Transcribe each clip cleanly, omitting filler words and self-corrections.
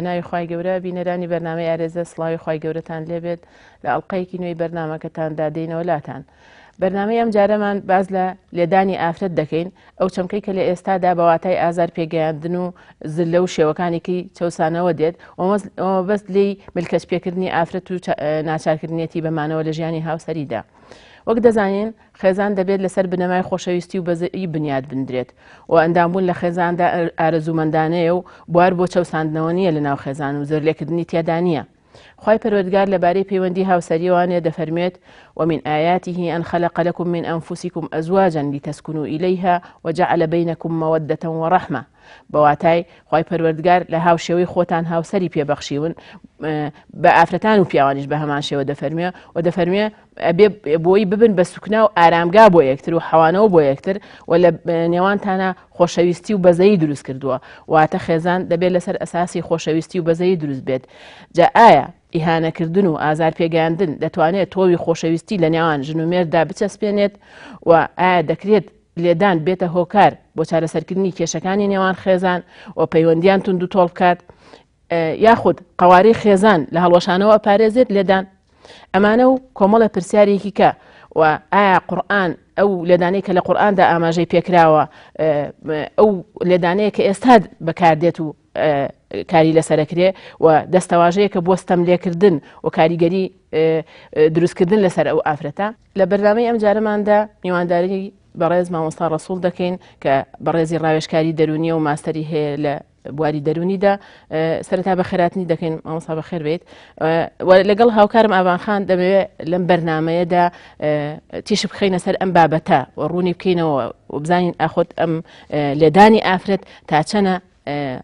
ناوی خوای گەورە بینەرانی بەرنامەی ئارێزە سڵاوی خوای گەورەتان لێبێت لە ئەڵقەیەکی نوێی بەرنامەکەتاندا دێنەوە لاتان. بەرنامەی ئەم جارەمان باز لە لێدانی ئافرەت دەکەین، ئەو چەمکەی کە لە ئێستادا بەواتای ئازار پێگەیاندن و زلە و شێوەکانێکی چەسانەوە دێت، ئەوە بەست لێی ملکەچ پێکردنی ئافرەت و ناچارکردنیەتی بەمانەوە لە ژیانی هاوسەریدا. وەک دەزانین خێزان دەبێت لەسەر بنەمای خۆشەویستی و بەزەیی بنیاد بندرێت و ئەندامبوون لە خێزاندا ئارەزومەندانەیە و بوار بۆ چەساندنەوە نییە لە ناو خێزان و زۆرلێکردنی تێدا نییە. خوای پەروەردگار لەبارەی پەیوەندی هاوسەریەوانێ دەفەرمێت ومن آياته أن خلق لكم من أنفسكم أزواجا لتسكنوا إليها وجعل بينكم مودة ورحمة. بەواتای خوای پەروەردگار لە هاوشێوەی خۆتان هاوسەری پێبەخشیون بە ئافرەتان و پیاوانیش بە هەمان شێوە دەفەرمێ و دەفەرمێ بۆی ببن بە سوکنا و ئارامگا بۆ یەکتر و حەوانەوە بۆ یەکتر و لە نێوانتانە خۆشەویستی و بەزەیی دروست کردووە. واتە خێزان دەبێت لەسەر ئەساسی خۆشەویستی و بەزەیی دروست بێت. جا ئایا ئیهانەکردن و ئازار پێگەیاندن دەتوانێت تۆوی خۆشەویستی لە نێوان ژن و مێرددا بچەسپێنێت و ئایا دەکرێت لێدان بێتە هۆکار بۆ چارەسەرکردنی کێشەکانی نێوان خێزان و پەیوەندیان تونند و تۆڵ بکات یاخود قەواری خێزان لە هەڵوەشانەوە پارێزێت لێدان؟ ئەمانە و کۆمەڵە پرسیارێکی کە و ئایا قورئان ئەو لێدانەی کە لە قورئاندا ئاماژەی پێکراوە ئەو لێدانەیە کە ئێستا بەکاردێت و کاری لەسەرەکرێ و دەستەواژەیە کە بۆ ستەملێکردن و کاریگەری دروستکردن لەسەر ئەو ئافرەتە. لە بەرنامەی ئەم جارەماندا میوانداری بەڕێز مامۆستا ڕەسوڵ دەکەین کە بەڕێزی ڕاوێژکاری دەرونیە و ماستەری هەیە لە بواری دەرونیدا. سەرەتا بە خێراتنی دەکەین مامۆستا بەخێر بێت. لەگەڵ هاوکارم ئاوانخان دەمەوێت لەم بەرنامەیەدا تیش بخەینە سەر ئەم بابەتە و ڕوونی بکەینەوە و بزانین ئاخۆت ئەم لێدانی ئافرەت تا چەنە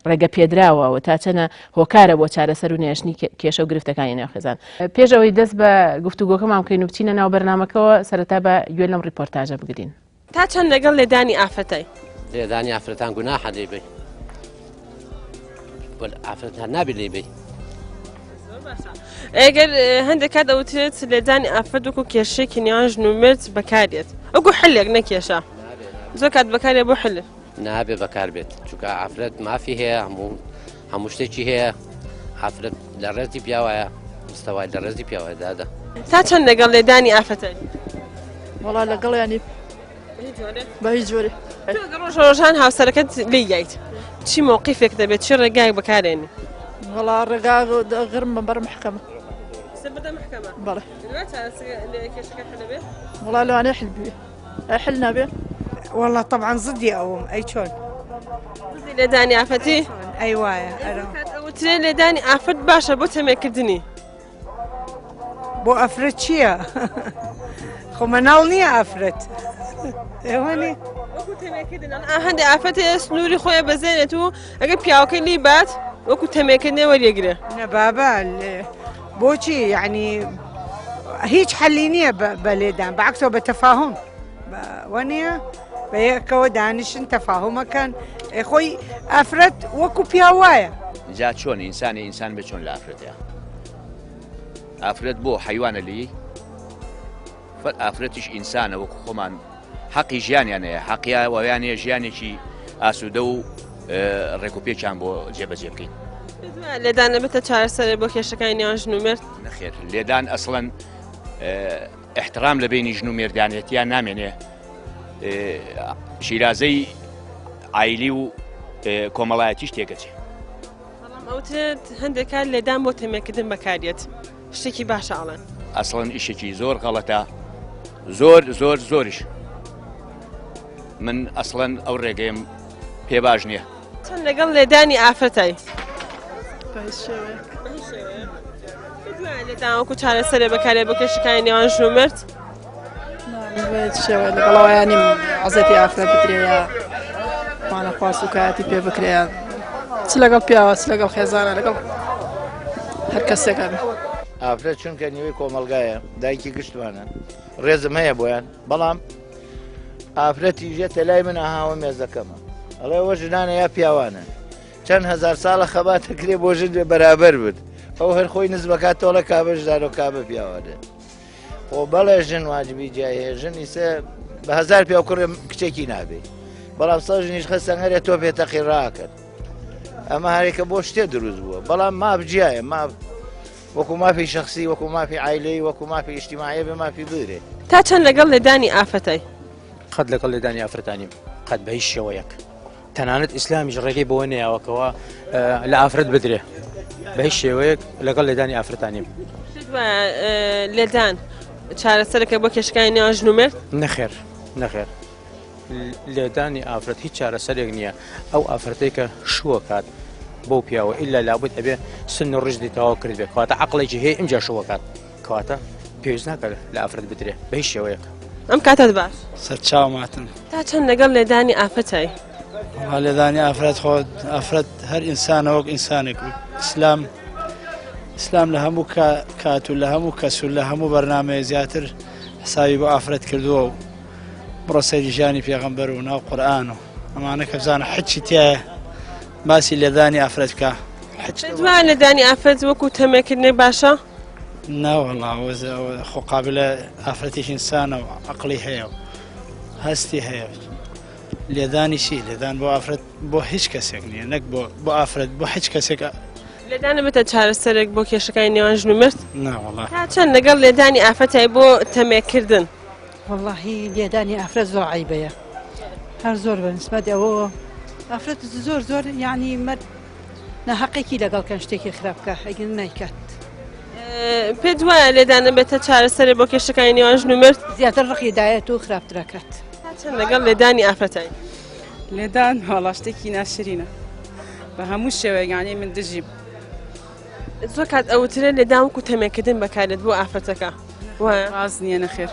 ڕێگە پێدراوە و تا چەنە هۆکارە بۆ چارەسەر و نێشتنی کێشە و گرفتەکانی نێو خێزان. پێشەوەی دەست بە گفتوگۆکەمان بکەین و بچینە ناو بەرنامەکەەوە سەرەتا بە گوێ لەم ڕیپۆرتاژە بگرین. تا چەند لەگەڵ لێدانی ئافرەتەی؟ لێدانی ئافرەتان گوناحە لێبێ ئافرەت هەر نابێت لێبێ. ئەگەر هەندێک کات دەوترێت لێدانی ئافرەت وەکو کێشەیەکی نێوان ژن و مرد بەکارێت وەکو حلێک نەکێشە زۆر کات بەکارێ بۆ حل نابێ بەکار بێت چونکە ئافرەت مافی هەیە هەموو شتێکی هەیە. ئافرەت لە ڕێزی پیاوایە مستەوای لە ڕێزی پیاوەدادا. تا چەند لەگەڵ لێدانی ئافرەتەی؟ وەڵا لەگەڵ ینی بە هیچ جۆرێ ڕۆژ ڕۆژان هاوسەرەکەت لێیایت چی مووقیفێک دەبێت چی ڕێگایك بەکارێنی؟ وەڵا ڕێگا غرم بەر محکەمە بەڵێ وەڵا لەوانەیە حل بێ حل نابێ. والله طبعا ضدي أوم أي شلون ضدي لێدانی ئافرەتی؟ أي وایە ئەوترێ لێدانی ئافرەت باشە بۆ تەمێکردنی بۆ ئەفرەت چییە؟ خۆ مەناڵ نییە ئافرەت ئێوەنی وەکو تەمێکردن هەندێک ئافرەتێ سنووری خۆیان بەزێنێت و ئەگەر پیاوەکەی لی بات وەکو تەمێکردنێ وەریەگرێ. نەبابە بۆچی یعنی هیچ حەلی نییە بە لێدان بەعکسەوە بە تەفاهم وەنیە بە یەکەوە دانیشن تەفاهمەکەن خۆی ئافرەت وەکو پیاوایە. جا چۆن ئینسانی ئینسان بێ چۆن لە ئافرەتەیە؟ ئافرەت بۆ حیوانە لی ئافرەتیش ئینسانە وەکو خۆمان حەقی ژیانیانەیە حەقیە وەیانەیە ژیانێکی ئاسوودە و ڕێکوپێکیان بۆ جێبەجێ بکەین. لێدان نەبێتە چارەسەرێ بۆ کێشەکانی نێوان ژن و مرد؟ نەخێر لێدان ئەسڵەن احترام لە بینی ژن و مێردانێتیان نامێنێ شیرازەی ئایلی و کۆمەڵایەتیش تێگەچێ. ئەوترێت هەندێک کار لێدان بۆ تەمێکردن بەکارێت شتێکی باشە ئاڵێن. ئەسڵەن ئیشێکی زۆر غەڵەتە زۆر زۆر زۆریش. من ئەسڵەن ئەو ڕێگەیم پێ باش نییە. چەند لەگەڵ لێدانی ئافرەتەی؟ لێدان وەکو چارەسەرێ بەکارێ بۆ کێشەکانی نێوان ژن و مرد؟ شێوە لەگەڵەوەیانی عەزەتی ئافرەت بدرێ وانە خواست و کاتی پێ بکرێن چ لەگەڵ پیاوە چ لەگەڵ خێزانە لەگەڵ هەر کەسێکە بێ. ئافرەت چونکە نیوەی کۆمەلگایە دایکی گشتوانە ڕێزم هەیە بۆیان بەڵام ئافرەتی ژێتە لای منە هاوە مێزەکەمە ئەڵێ ئەوە ژنانە یا پیاوانە چەند هەزار ساڵە خەباتەکرێ بۆ ژن بەرابەر بوت ئەو هەر خۆی نزبەکات تۆڵە کابە ژدار و کابە پیاوانە. خۆ بەڵێ ژن واجبی جای هەیە ژنی سێ بە هەزار پیاو کوڕ کچێکی نابێ بەڵام سەر ژنیش خەسەنگەرێ تۆ پێتەقی ڕاکرد ئەمە هەرێکە بۆ شتێ دروست بووە بەڵام ما بجیایە ما وەکو مافی شخصی وەکو مافی عیلەی وەکو مافی ئیجتیماعیە بێ مافی بگرێ تا چەند لەگەڵ لێدانی ئافرەتەی قەت لەگەڵ لێدانی ئافرەتانیم قەت بە هیچ شێوەیەک تەنانەت ئیسلامیش ڕێگەی بۆ نەیەوەکەوە لە ئافرەت بدرێ بە هیچ شێوەیەک لەگەڵ لێدانی ئافرەتانیم لێدان چارەسەرەکە بۆ کێشەکانی نێوان ژن و مرد نەخێر نەخێر لێدانی ئافرەت هیچ چارەسەرێک نییە ئەو ئافرەتەی کە شووە کات بۆ پیاوە ئیلا لابد ئەبێ سن و ڕژدی تەواو کرد بێت کەواتە عەقڵێکی هەیە ئەمجا شووە کات کەواتە پێویست ناکات لە ئافرەت بدرێ بە هیچ شێوەیەک ئەم کاتت باش سەرچاوماتن تا چەند لەگەڵ لێدانی ئافرەتەی لێدانی ئافرەت خۆ ئافرەت هەر ئینسانە وەک ئینسانێک ئیسلام لە هەموو کات و لە هەموو کەس و لە هەموو بەرنامەیە زیاتر حسابی بۆ ئافرەت کردووە و بڕۆ سەیری ژیانی پێغەمبەر و ناو قورئان و ئەمانە کە بزانە حچی تایە باسی لێدانی ئافرەت بکە دوای لێدانی ئافرەت وەکو تەمەکردنی باشە ناوەڵا خۆ قابلە ئافرەتیش ئینسانە و عەقڵی هەیە و هەستی هەیە لێدانی چی لێدان بۆ ئافرەت بۆ هیچ کەسێک نییە نەک بۆ ئافرەت بۆ هیچ کەسێک لێدانە بێتە چارەسەرێک بۆ کێشەکانی نێوان ژن و مرد ناوەڵا تا چەند لەگەڵ لێدانی ئافرەتەی بۆ تەمێکردن واللهی لێدانی ئافرەت زۆر عیبەیە هەر زۆر بەنسبەت ئەوە ئافرەت زۆر یعنی مرد نەحەقێکی لەگەڵ شتێکی خراپ بکە ئەگەر نایکات پێ دوایە لێدانە بێتە چارەسەرێک بۆ کێشەکانی نێوان ژن و مرد زیاتر ڕقیدایەت و خراپترەکات تا چەند لەگەڵ لێدانی ئافرەتەی لێدان هەڵا شتێکی ناشرینە بە هەموو شێوەیەکانی من دژیم زۆر کات ئەوترێ لێدان وەکو تەمێکردن بەکارێت بۆ ئافرەتەکە وایە ڕاز نییە نەخێر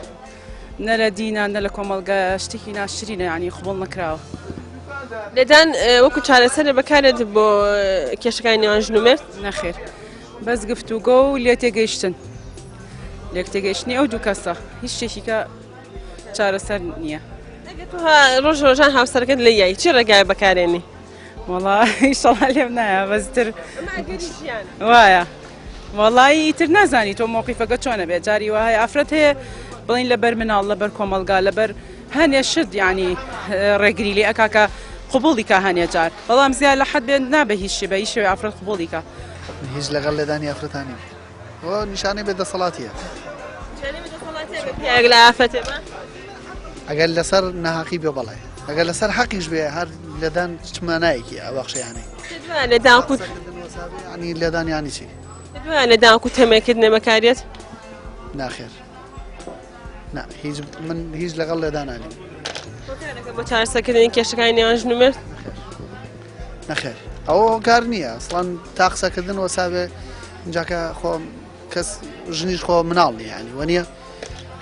نە لە دینە نە لە کۆمەڵگە شتێکی ناشرینە ینی قبوڵ نەکراوە لێدان وەکو چارەسەرێک بەکارێت بۆ کێشەکانی نێوان ژن و مرد نەخێر بەس گفتوگۆ و لێ تێگەیشتن لێک تێگەیشتنی ئەو دوو کەسە هیچ شتێکی کە چارەسەر نییە ڕۆژ ڕۆژان هاوسەرەکەت لە یای چی ڕێگای بەکارێنی وەڵا ئیشەڵا لێم نایە بەزتر وایە وەڵی ئیتر نازانی تۆ مۆقیفەکە چۆنە بێت جاری وایە ئافرەت هەیە بڵین لەبەر مناڵ لەبەر کۆمەلگا لەبەر هەنێ شت ینی ڕێگری لێ ئەکاکە قوبوڵی کا هەنێ جار بەڵام زیاد لە حەد بێت نابە هیچ شی بە هیچ شێوەی ئافرەت قوبوڵی کا هیچ لەگەڵ لێدانی ئافرەتانی ئەوە نیشانەی بێدەسەڵاتیە لە ئافرەتێ ئەگەر لەسەر نەحەقی بێ بەڵێ ئەگەر لەسەر حەقیش بێ هەر لێدان چمانایەکی ئەوەخشیانەی ینی لێدانیانی چی لێدانکو تەمێکردنە بەکارێت ناخێر من هیچ لەگەڵ لێدانانی بۆ چارەسەرکردنی کێشەکانی نێوان ژن و مرد نەخێر ئەوە کار نییە ئەسڵان تا قسەکردن وەسابێ اینجاکە خۆ کەس ژنیش خۆ مناڵ نیە ینی وە نییە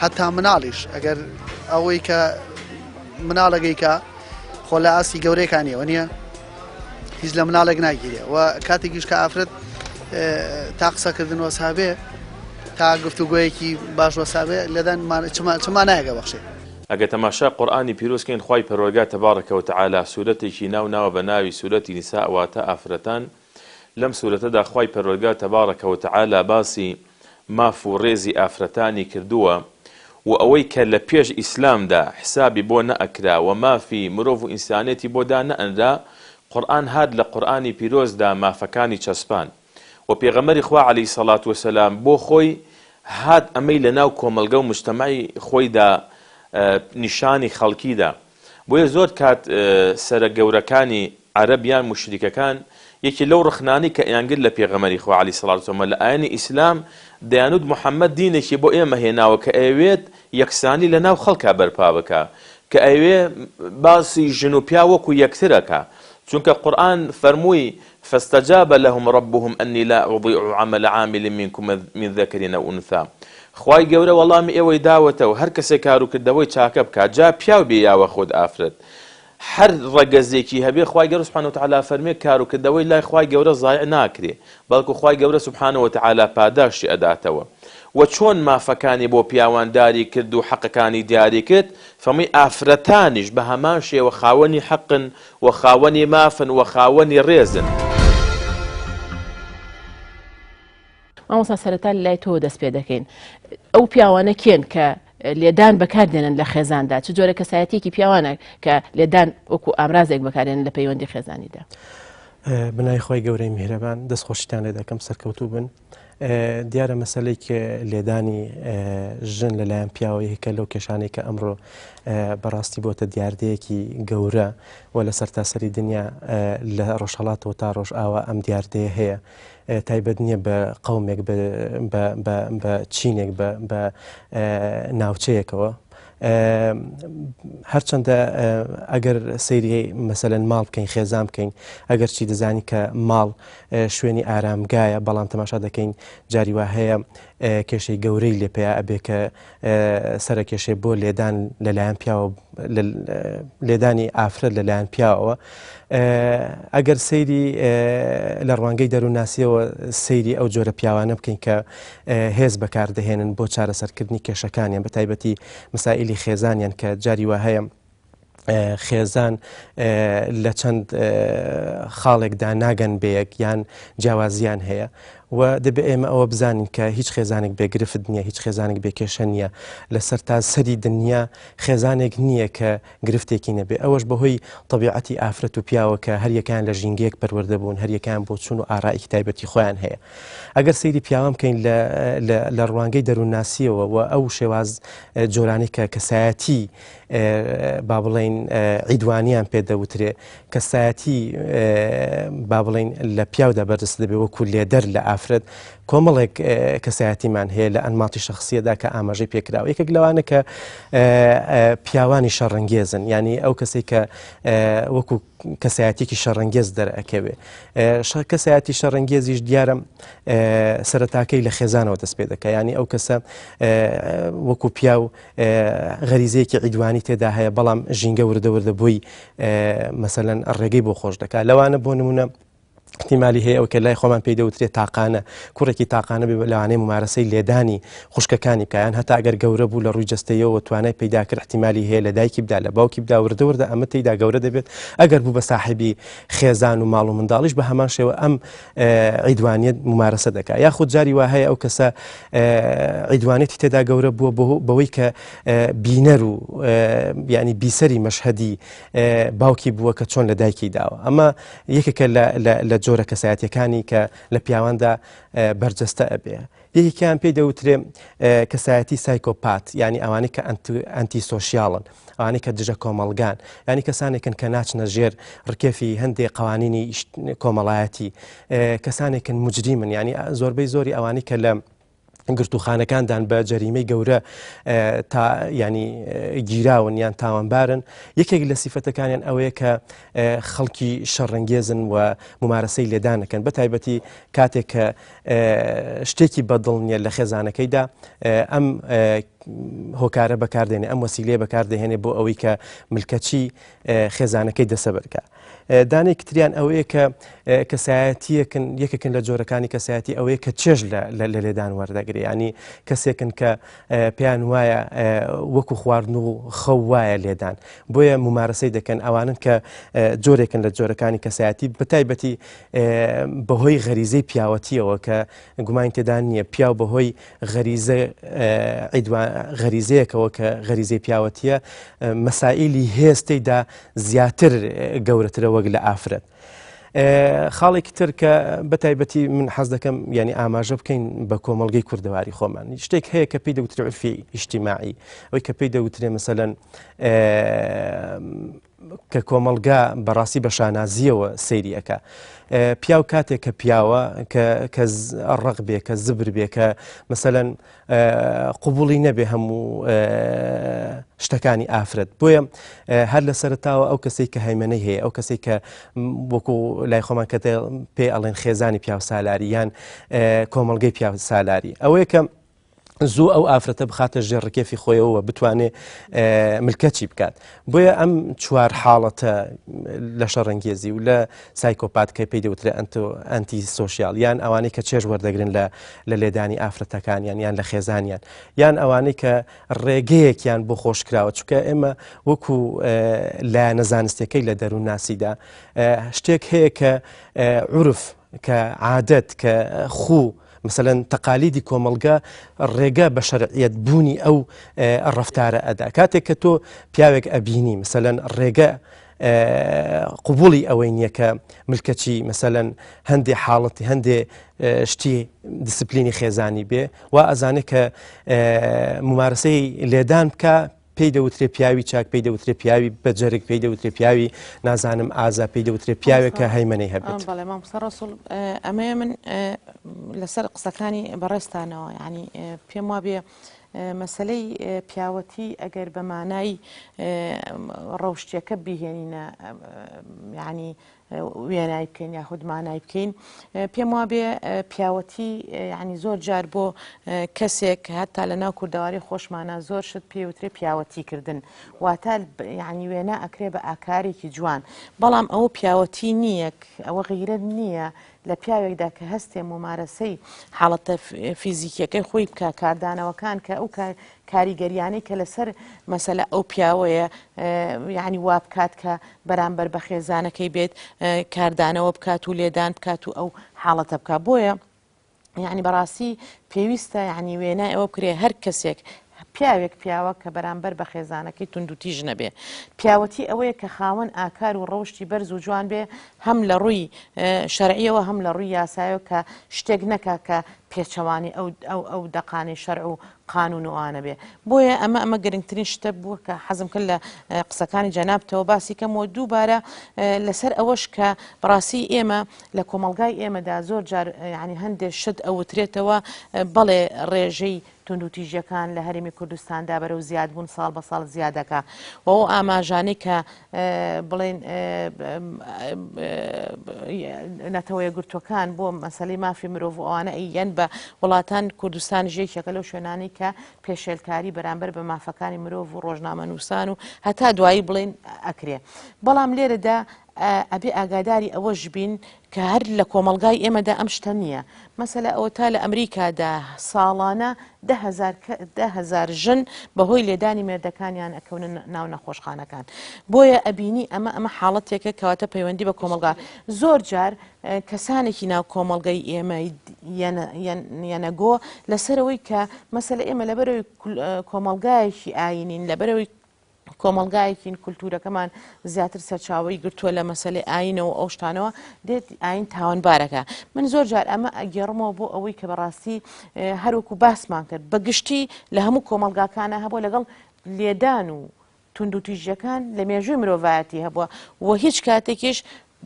هەتا مناڵیش ئەگەر ئەوەی کە مناڵەگەیکە خۆ لە ئاسی گەورەیەکانیەوە نییە هیچ لە مناڵێک ناگیرێ و کاتێکیش کە ئافرەت تا قسەکردن وەسابێ تا گفتوگویەکی باش وەسابێ لەدان چما نایەگە بەخشێ ئەگە تەماشا قورئانی پیرۆزکەین خوای پەروەردگار تەبارەکە و تەعالا سورەتێکی ناوە بە ناوی سورەتی نیسا ئەواتە ئافرەتان لەم سورەتەدا خوای پەروەردگار تەبارەکە و تەعالا باسی ماف و ڕێزی ئافرەتانی کردووە و ئەوەی کە لە پێش ئیسلامدا حسابی بۆ نەئەکرا و مافی مرۆڤ و ئینسانێتی بۆدا نەئەنرا قورئان هات لە قورئانی پیرۆزدا مافەکانی چەسپان و پێغەمبەری خوا عەلەیهی سەڵات وەسەلام بۆ خۆی هات ئەمەی لە ناو کۆمەلگە و مجتەمەعی خۆیدا نیشانی خەڵکیدا بۆیە زۆر کات سەرە گەورەکانی عەرەبیان مشریکەکان یەکی لەو ڕخنانی کە ئەیانگرت لە پێغەمبەری خوا عەلەیهی سەڵات وەسەلام لە ئایانی ئیسلام دەیانوت محەممەد دینێکی بۆ ئێمە هێناوە کە ئەوێت یەکسانی لە ناو خەڵکا بەرپا بکە کە ئەوێ باسی ژن و پیا وەکو یەکترەکە چونکە قورئان فەرمووی فاستجاب لهم ربهم أني لا أضيع عمل عامل منكم من ذكر أو أنثى خوای گەورە وەڵامی ئێوەی داوەتەوە هەر کەسێک کاروکردەوەی چاکە بکات جا پیاو بێ یاوە خۆت ئافرەت هەر ڕەگەزێکی هەبێ خوای گەورە سوبحانەهو وتەعالا فەرمێ کاروکردەوەی لای خوای گەورە زایع ناکرێ بەڵکو خوای گەورە سوبحانەهو وتەعالا پاداشی ئەداتەوە و چۆن مافەکانی بۆ پیاوانداری کرد و حەقەکانی دیاری کرد فەرمووی ئافرەتانیش بە هەمان شێوە خاوەنی حەقن و خاوەنی مافن و خاوەنی ڕێزن. مامۆستا سەرەتا لای تۆ دەست پێ دەکەین ئەو پیاوانە کێن کە لێدان بەکاردێنن لە خێزاندا چ جۆرە کەسایەتێکی پیاوانە کە لێدان وەکو ئامرازێک بەکارێنن لە پەیوەندی خێزانیدا بنای خۆی گەورەی میهرەبان دەستخۆشیتان لێ دەکەم سەرکەوتوو بن. دیارە مەسەلەی لێدانی ژن لەلایەن پیاوە یەکە لەو کێشانەی کە ئەمڕۆ بەڕاستی بۆتە دیاردەیەکی گەورە و لە سەرتاسەری دنیا لە ڕۆژهەڵاتەوە تا ڕۆژ ئاوا ئەم دیاردەیە هەیە. تایبەت نییە بە قەومێک بە چینێک بە ناوچەیەکەوە. هەرچەندە ئەگەر سەیری مەسەلەن ماڵ بکەین خێزان بکەین ئەگەر چی دەزانی کە ماڵ شوێنی ئارامگایە بەڵام تەماشا دەکەین جاری وا هەیە کێشەی گەورەی لێپەیە ئەبێ کە سەرە کێشەی بۆ لێدان لەلایەن پیاوە لێدانی ئافرەت لەلایەن پیاوەوە ئەگەر سەیری لە ڕوانگەی دەرووناسیەوە سەیری ئەو جۆرە پیاوانە بکەین کە هێز بەکاردەهێنن بۆ چارەسەرکردنی کێشەکانیان بە تایبەتی مسائلی خێزانیان کە جاری وا هەیە خێزان لە چەند خاڵێکدا ناگەن بەیەک یان جیاوازیان هەیە و دەبێ ئێمە ئەوە بزانین کە هیچ خێزانێک بێگرفت نییە هیچ خێزانێک بێکێشە نییە لەسەر تا سەری دنیا خێزانێک نییە کە گرفتێکی نەبێ ئەوەش بەهۆی طبیعەتی ئافرەت و پیاوە کە هەریەکان لە ژینگەیەک پەروەردە بوون هەریەکان بۆ چوون و ئارائێکی تایبەتی خۆیان هەیە ئەگەر سەیری پیاوە بکەین لە ڕوانگەی دەرووناسیەوە و ئەو شێواز جۆرانی کە کەسایەتی با بڵێن عیدوانیان پێدەوترێ کەسایەتی با بڵێن لە پیاودا بەردەست دەبێ وەکو لێدەر لە ئافرەت کۆمەڵێک کەسایەتیمان هەیە لە ئەنماتی شخصیەدا کە ئاماژەی پێکراوە یەکێک لەوانە کە پیاوانی شەڕەنگێزن ینی ئەو کەسێک کە وەکو کەسایەتێکی شەڕەنگێز دەرەکەوێ کەسایەتی شەڕەنگێزیش دیارە سەرەتاکەی لە خێزانەوە دەست پێ دەکە ینی ئەو کەسە وەکو پیاو غەریزەیەکی عیدوانی تێدا هەیە بەڵام ژینگە وردە بووی مەسەلەن ڕێگەی بۆ خۆش دەکات لەوانە بۆ نمونە احتیمالی هەیە ئەو کە لای خۆمان پێی دەوترێت تاقانە کوڕێکی تاقانە بێ لەوانەیە ممارەسەی لێدانی خوشکەکانی بکایان هەتا ئەگەر گەورە بوو لە ڕووی جستەیەوە توانای پیدا کرد احتیمالی هەیە لە دایکی بدا لە باوکی بدا وردە ئەمە تێیدا گەورە دەبێت ئەگەر بوو بە ساحبی خێزان و ماڵ و منداڵیش بە هەمان شێوە ئەم عیدوانیت ممارەسە دەکات یاخود جاری وا هەیە ئەو کەسە عیدوانێتی تێدا گەورە بووە بەوەی کە بینەر و یعنی بیسەری مەشهەدی باوکی بووە کە چۆن لە دایکی داوە ئەمە یەکێکە لە جۆرە کەسایەتیەکانی کە لە پیاواندا بەرجەستە ئەبێ یەکێکیان پێی دەوترێ کەسایەتی سایکۆپات ینی ئەوانەی کە ئەنتی سۆشیاڵن ئەوانەی کە دژە کۆمەڵگان ینی کەسانێکن کە ناچنە ژێر ڕکێفی هەندێک قوانینی کۆمەڵایەتی کەسانێکن مجریمن ینی زۆربەی زۆری ئەوانەی کە لە گرتوخانەکاندان بە جەریمەی گەورە تا ینی گیراون یان تاوانبارن یەکێک لە سیفەتەکانیان ئەوەیە کە خەڵکی شەڕەنگێزن و ممارەسەی لێدانەکەن بە تایبەتی کاتێک کە شتێکی بەدڵ نییە لە خێزانەکەیدا ئەم هۆکارە بەکاردێنێ ئەم وەسیلەیە بەکاردەهێنێ بۆ ئەوەی کە ملکەچی خێزانەکەی دەسەبەرکە دانێک تریان ئەوەیە کە کەسایەتیەکن یەکێکن لە جۆرەکانی کەسایەتی ئەوەیە کە چێژ لە لێدان وەردەگرێ ینی کەسێکن کە پێیان وایە وەکو خواردن و خەو وایە لێدان بۆیە ممارەسەی دەکەن ئەوانن کە جۆرێکن لە جۆرەکانی کەسایەتی بەتایبەتی بەهۆی غەریزەی پیاوەتیەوە کە گومان تێدا نییە پیاو بەهۆی غەریزەیەکەوە کە غەریزەی پیاوەتیە مەسائیلی هێستەیدا زیاتر گەورەترە وەک لە ئافرەت خاڵێکی تر کە بەتایبەتی من حەز دەکەم ینی ئاماژە بکەین بە کۆمەڵگەی کوردەواری خۆمان شتێک هەیە کە پێی دەوترێ عرفی ئیجتیماعی ئەوەی کە پێی دەوترێ مەسەلەن کە کۆمەڵگا بەڕاستی بە شانازیەوە سەیریەکە پیاو کاتێک کە پیاوە کە ڕق بێ کە زبر بێ کە مەسەلەن قوبوڵی نەبێ هەموو شتەکانی ئافرەت بۆیە هەر لە سەرتاوە ئەو کەسێک کە هەیمەنەی هەیە ئەو کەسێک کە وەکو لای خۆمان کە پێ ئەڵێن خێزانی پیاو سالاری یان کۆمەڵگەی پیاو سالاری ئەوەیە کە زوو ئەو ئافرەتە بخاتە ژێر ڕکێفی خۆیەوە بتوانێ ملکەچی بکات بۆیە ئەم چوار حاڵەتە لە شەڕەنگێزی و لە سایکۆپات کە پێی دەوترێ ئەنتی سۆشیال یان ئەوانەی کە چێژ وەردەگرن لە لێدانی ئافرەتەکانیان یان لە خێزانیان یان ئەوانەی کە ڕێگەیەکیان بۆ خۆشکراوە چونکە ئێمە وەکو لایەنە زانستیەکەی لە دەروون ناسیدا شتێک هەیە کە عورف کە عادەت کە خوو مثلەن تەقالیدی کۆمەڵگا ڕێگە بە شەرعیەت بوونی ئەو ڕەفتارە ئەدا کاتێک کە تۆ پیاوێک ئەبینی مثلەن ڕێگە قوبولی ئەوەی نییە کە ملکەچی مەسەلەن هەندێ حاڵەتی هەندێ شتی دیسپلینی خێزانی بێ و ئەزانێت کە ممارسەی لێدان بکە پێی دەوترێ پیاوی چاک پێی دەوترێ پیاوی بەجەرێک پێی دەوترێ پیاوی نازانم ئازا پێی دەوترێ پیاوێکە هەیمەنەی هەبێت. بەڵێ مامۆستا ڕەسوڵ ئەمەیە من لەسەر قسەکانی بەڕێستانەوە ینی پێم وابێ مەسلەی پیاوەتی ئەگەر بە مانای ڕەوشتیەکە بیهێنینە ینی وێنای بکەین یاخود مانای بکەین پێم وابێ پیاوەتی ینی زۆر جار بۆ کەسێک هەتا لە ناو کوردەواری خۆشمانە زۆر شت پێوترێ پیاوەتی کردن واتە ینی وێنە ئەکرێ بە ئاکارێکی جوان بەڵام ئەوە پیاوەتی نییە ئەوە غیرەت نییە لە پیاوێکدا کە هەستێ ممارەسەی حاڵەتە فیزیکیەکەی خۆی بکە کاردانەوەکان کە ئەو کاریگەریانەی کە لەسەر مەسەلە ئەو پیاوەیە یعنی وا بکات کە بەرامبەر بە خێزانەکەی بێت کاردانەوە بکات و لێدان بکات و ئەو حاڵەتە بکە بۆیە یعنی بەڕاستی پێویستە یعنی وێنای ئەوە بکرێ هەر کەسێک پیاوێک پیاوە کە بەرامبەر بە خێزانەکەی تونند و تیژ نەبێ پیاوەتی ئەوەیە کە خاوەن ئاکار و ڕەوشی بەرز و جوان بێ هەم لە ڕووی شەرعیەوە هەم لە ڕووی یاسایەوە کە شتێک نەکا کە پێچەوانی ئەو دەقانی شەرع و قانون و ئانە بێ بۆیە ئەمە گرنگترین شتە بووە کە حەزم کرد لە قسەکانی جەنابتەوە باسی کەمەوە دووبارە لەسەر ئەوەش کە بەڕاستی ئێمە لە کۆمەلگای ئێمەدا زۆر جار ینی هەندێک شت ئەوترێتەوە بەڵێ ڕێژەی تونند و تیژەکان لە هەرێمی کوردستاندا بەرەو زیاد بوون ساڵ بە ساڵ زیادەکە و ئەو ئاماژانەی کە بڵێن نەتەوەیە گرتوەکان بۆ مەسەلەی مافی مرۆڤ ئەوانە ئەیەن بە وڵاتان کوردستان ژێکێکە لەو شوێنانی کە پێشێلکاری بەرامبەر بە مافەکانی مرۆڤ و ڕۆژنامە نووسان و هەتا دوایی بڵێن ئەکرێ بەڵام لێرەدا ئەبێ ئاگاداری ئەوەش بین کە هەر لە کۆمەلگای ئێمەدا ئەم شتە نییە مەسەلە ئەوە تا لە ئەمریکادا ساڵانە 10,000 ژن بەهۆی لێدانی مێردەکانیان ئەکەونە ناو نەخۆشخانەکان بۆیە ئەبینی ئەمە حاڵەتێکە کەواتە پەیوەندی بە کۆمەلگا زۆر جار کەسانێکی ناو کۆمەلگای ئێمە یەنەگۆ لەسەرەوەی کە مەسەلە ئێمە لەبەرەوەی کۆمەلگایەکی ئاینین لەبەرەوەی کۆمەلگایەکین کولتورەکەمان زیاتر سەرچاوی گرتووە لە مەسەلەی ئاینەوە ئەو شتانەوە دێت ئاین تاوانبارەکە من زۆر جار ئەمە ئەگەڕمەوە بۆ ئەوەی کە بەڕاستی هەروەکو باسمان کرد بەگشتی لە هەموو کۆمەلگاکانە هەبوو لەگەڵ لێدان و تونند و تیژەکان لە مێژووی مرۆڤایەتی هەبووە و هیچ کاتێکیش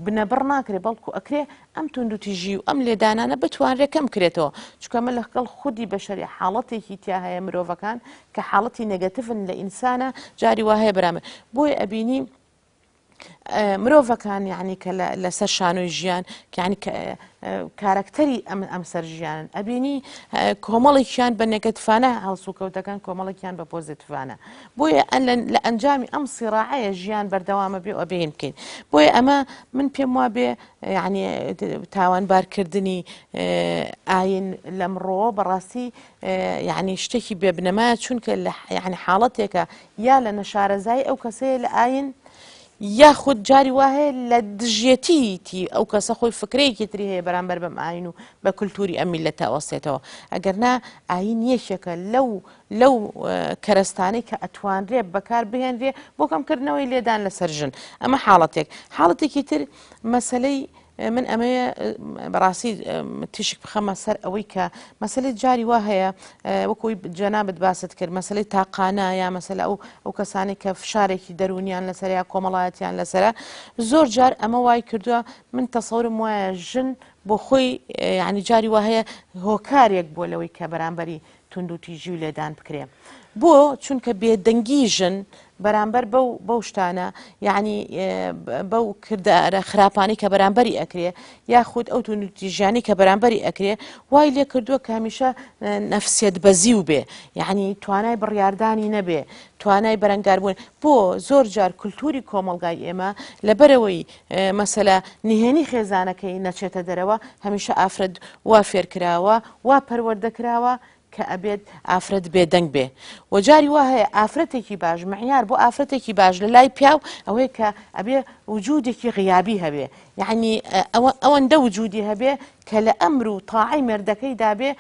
بنەبڕ ناکرێ بەڵکو ئەکرێ ئەم تونند و تیژی و ئەم لێدانانە بتوانرێ کەم کرێتەوە چکەمە لەگەڵ خودی بەشەری حاڵەتێکی تیا هەیە مرۆڤەکان کە حاڵەتی نێگەتیڤن لە ئینسانە جاری وا هەیە بەرامە بۆیە ئەبینی مرۆڤەکان یعنی کە لەسەر شانۆی ژیان ینی کارکتەری ئەم سەر ژیانن ئەبینی کۆمەڵێکیان بە نێگەتیڤانە هەڵسوکەوتەکان کۆمەڵێکیان بە پۆزیتیڤانە بۆیە لە ئەنجامی ئەم سیڕاعەیە ژیان بەردەوامە بێ و ئەبێن بکەین بۆیە ئەمە من پێم وابێ یعنی تاوانبارکردنی ئاین لەمڕۆ بەڕاستی یعنی شتێکی بێبنەمایە چونکە یعنی حاڵەتێکە یا لە نەشارەزای ئەو کەسەیە لە ئاین یاخود جاری وایە لە دژیەتیتی ئەو کەسە خۆی فکرەیەکی تری هەیە بەرامبەر بەم ئاین و بە کولتوری ئەم میلەتە ئەوەستێتەوە ئەگەرنا ئاین یەکێکە لەو کەرەستانەی کە ئەتوانرێ بەکار بهێنرێ بۆ کەمکردنەوەی لێدان لەسەر ژن ئەمە حاڵەتێکی تر مەسەلەی من ئەمەیە بەڕاستی تیشک بخەمە سەر ئەوەی کە مەسەلەی جاری وا هەیە وەکوی جەنابەت باست کرد مەسەلەی تاقانە یا مەسەلە ئەو کەسانی کە فشارێکی دەرونیان لەسەر یا کۆمەڵایەتیان لەسرە زۆر جار ئەمە وای کردووە من تەسەورم وایە ژن بۆ خۆی یعنی جاری وا هەیە هۆکارێک بۆ لەوەی کە بەرامبەری تونند و تیژی و لێدان بکرێ بۆ چونکە بێدەنگی ژن بەرامبەر بەو شتانە یعنی بەو کردارە خراپانی کە بەرامبەری ئەکرێ یاخود ئەو تونند و تیژیانی کە بەرامبەری ئەکرێ وای لێ کردووە کە هەمیشە نەفسیەت بەزی و بێ یعنی توانای بڕیاردانی نەبێ توانای بەرەنگاربوون بۆ زۆر جار کولتوری کۆمەلگای ئێمە لەبەرەوەی مەسەلە نهێنی خێزانەکەی نەچێتە دەرەوە هەمیشە ئافرەت وا فێرکراوە وا پەروەردەکراوە کە ئەبێت ئافرەت بێدەنگ بێ و جاری وا هەیە ئافرەتێکی باش معیار بۆ ئافرەتێکی باش لە لای پیاو ئەوەیە کە ئەبێ وجودێکی غیابی هەبێ یعنی ئەوەندە وجودی هەبێ کە لە ئەمر و تاعی مێردەکەی دابێ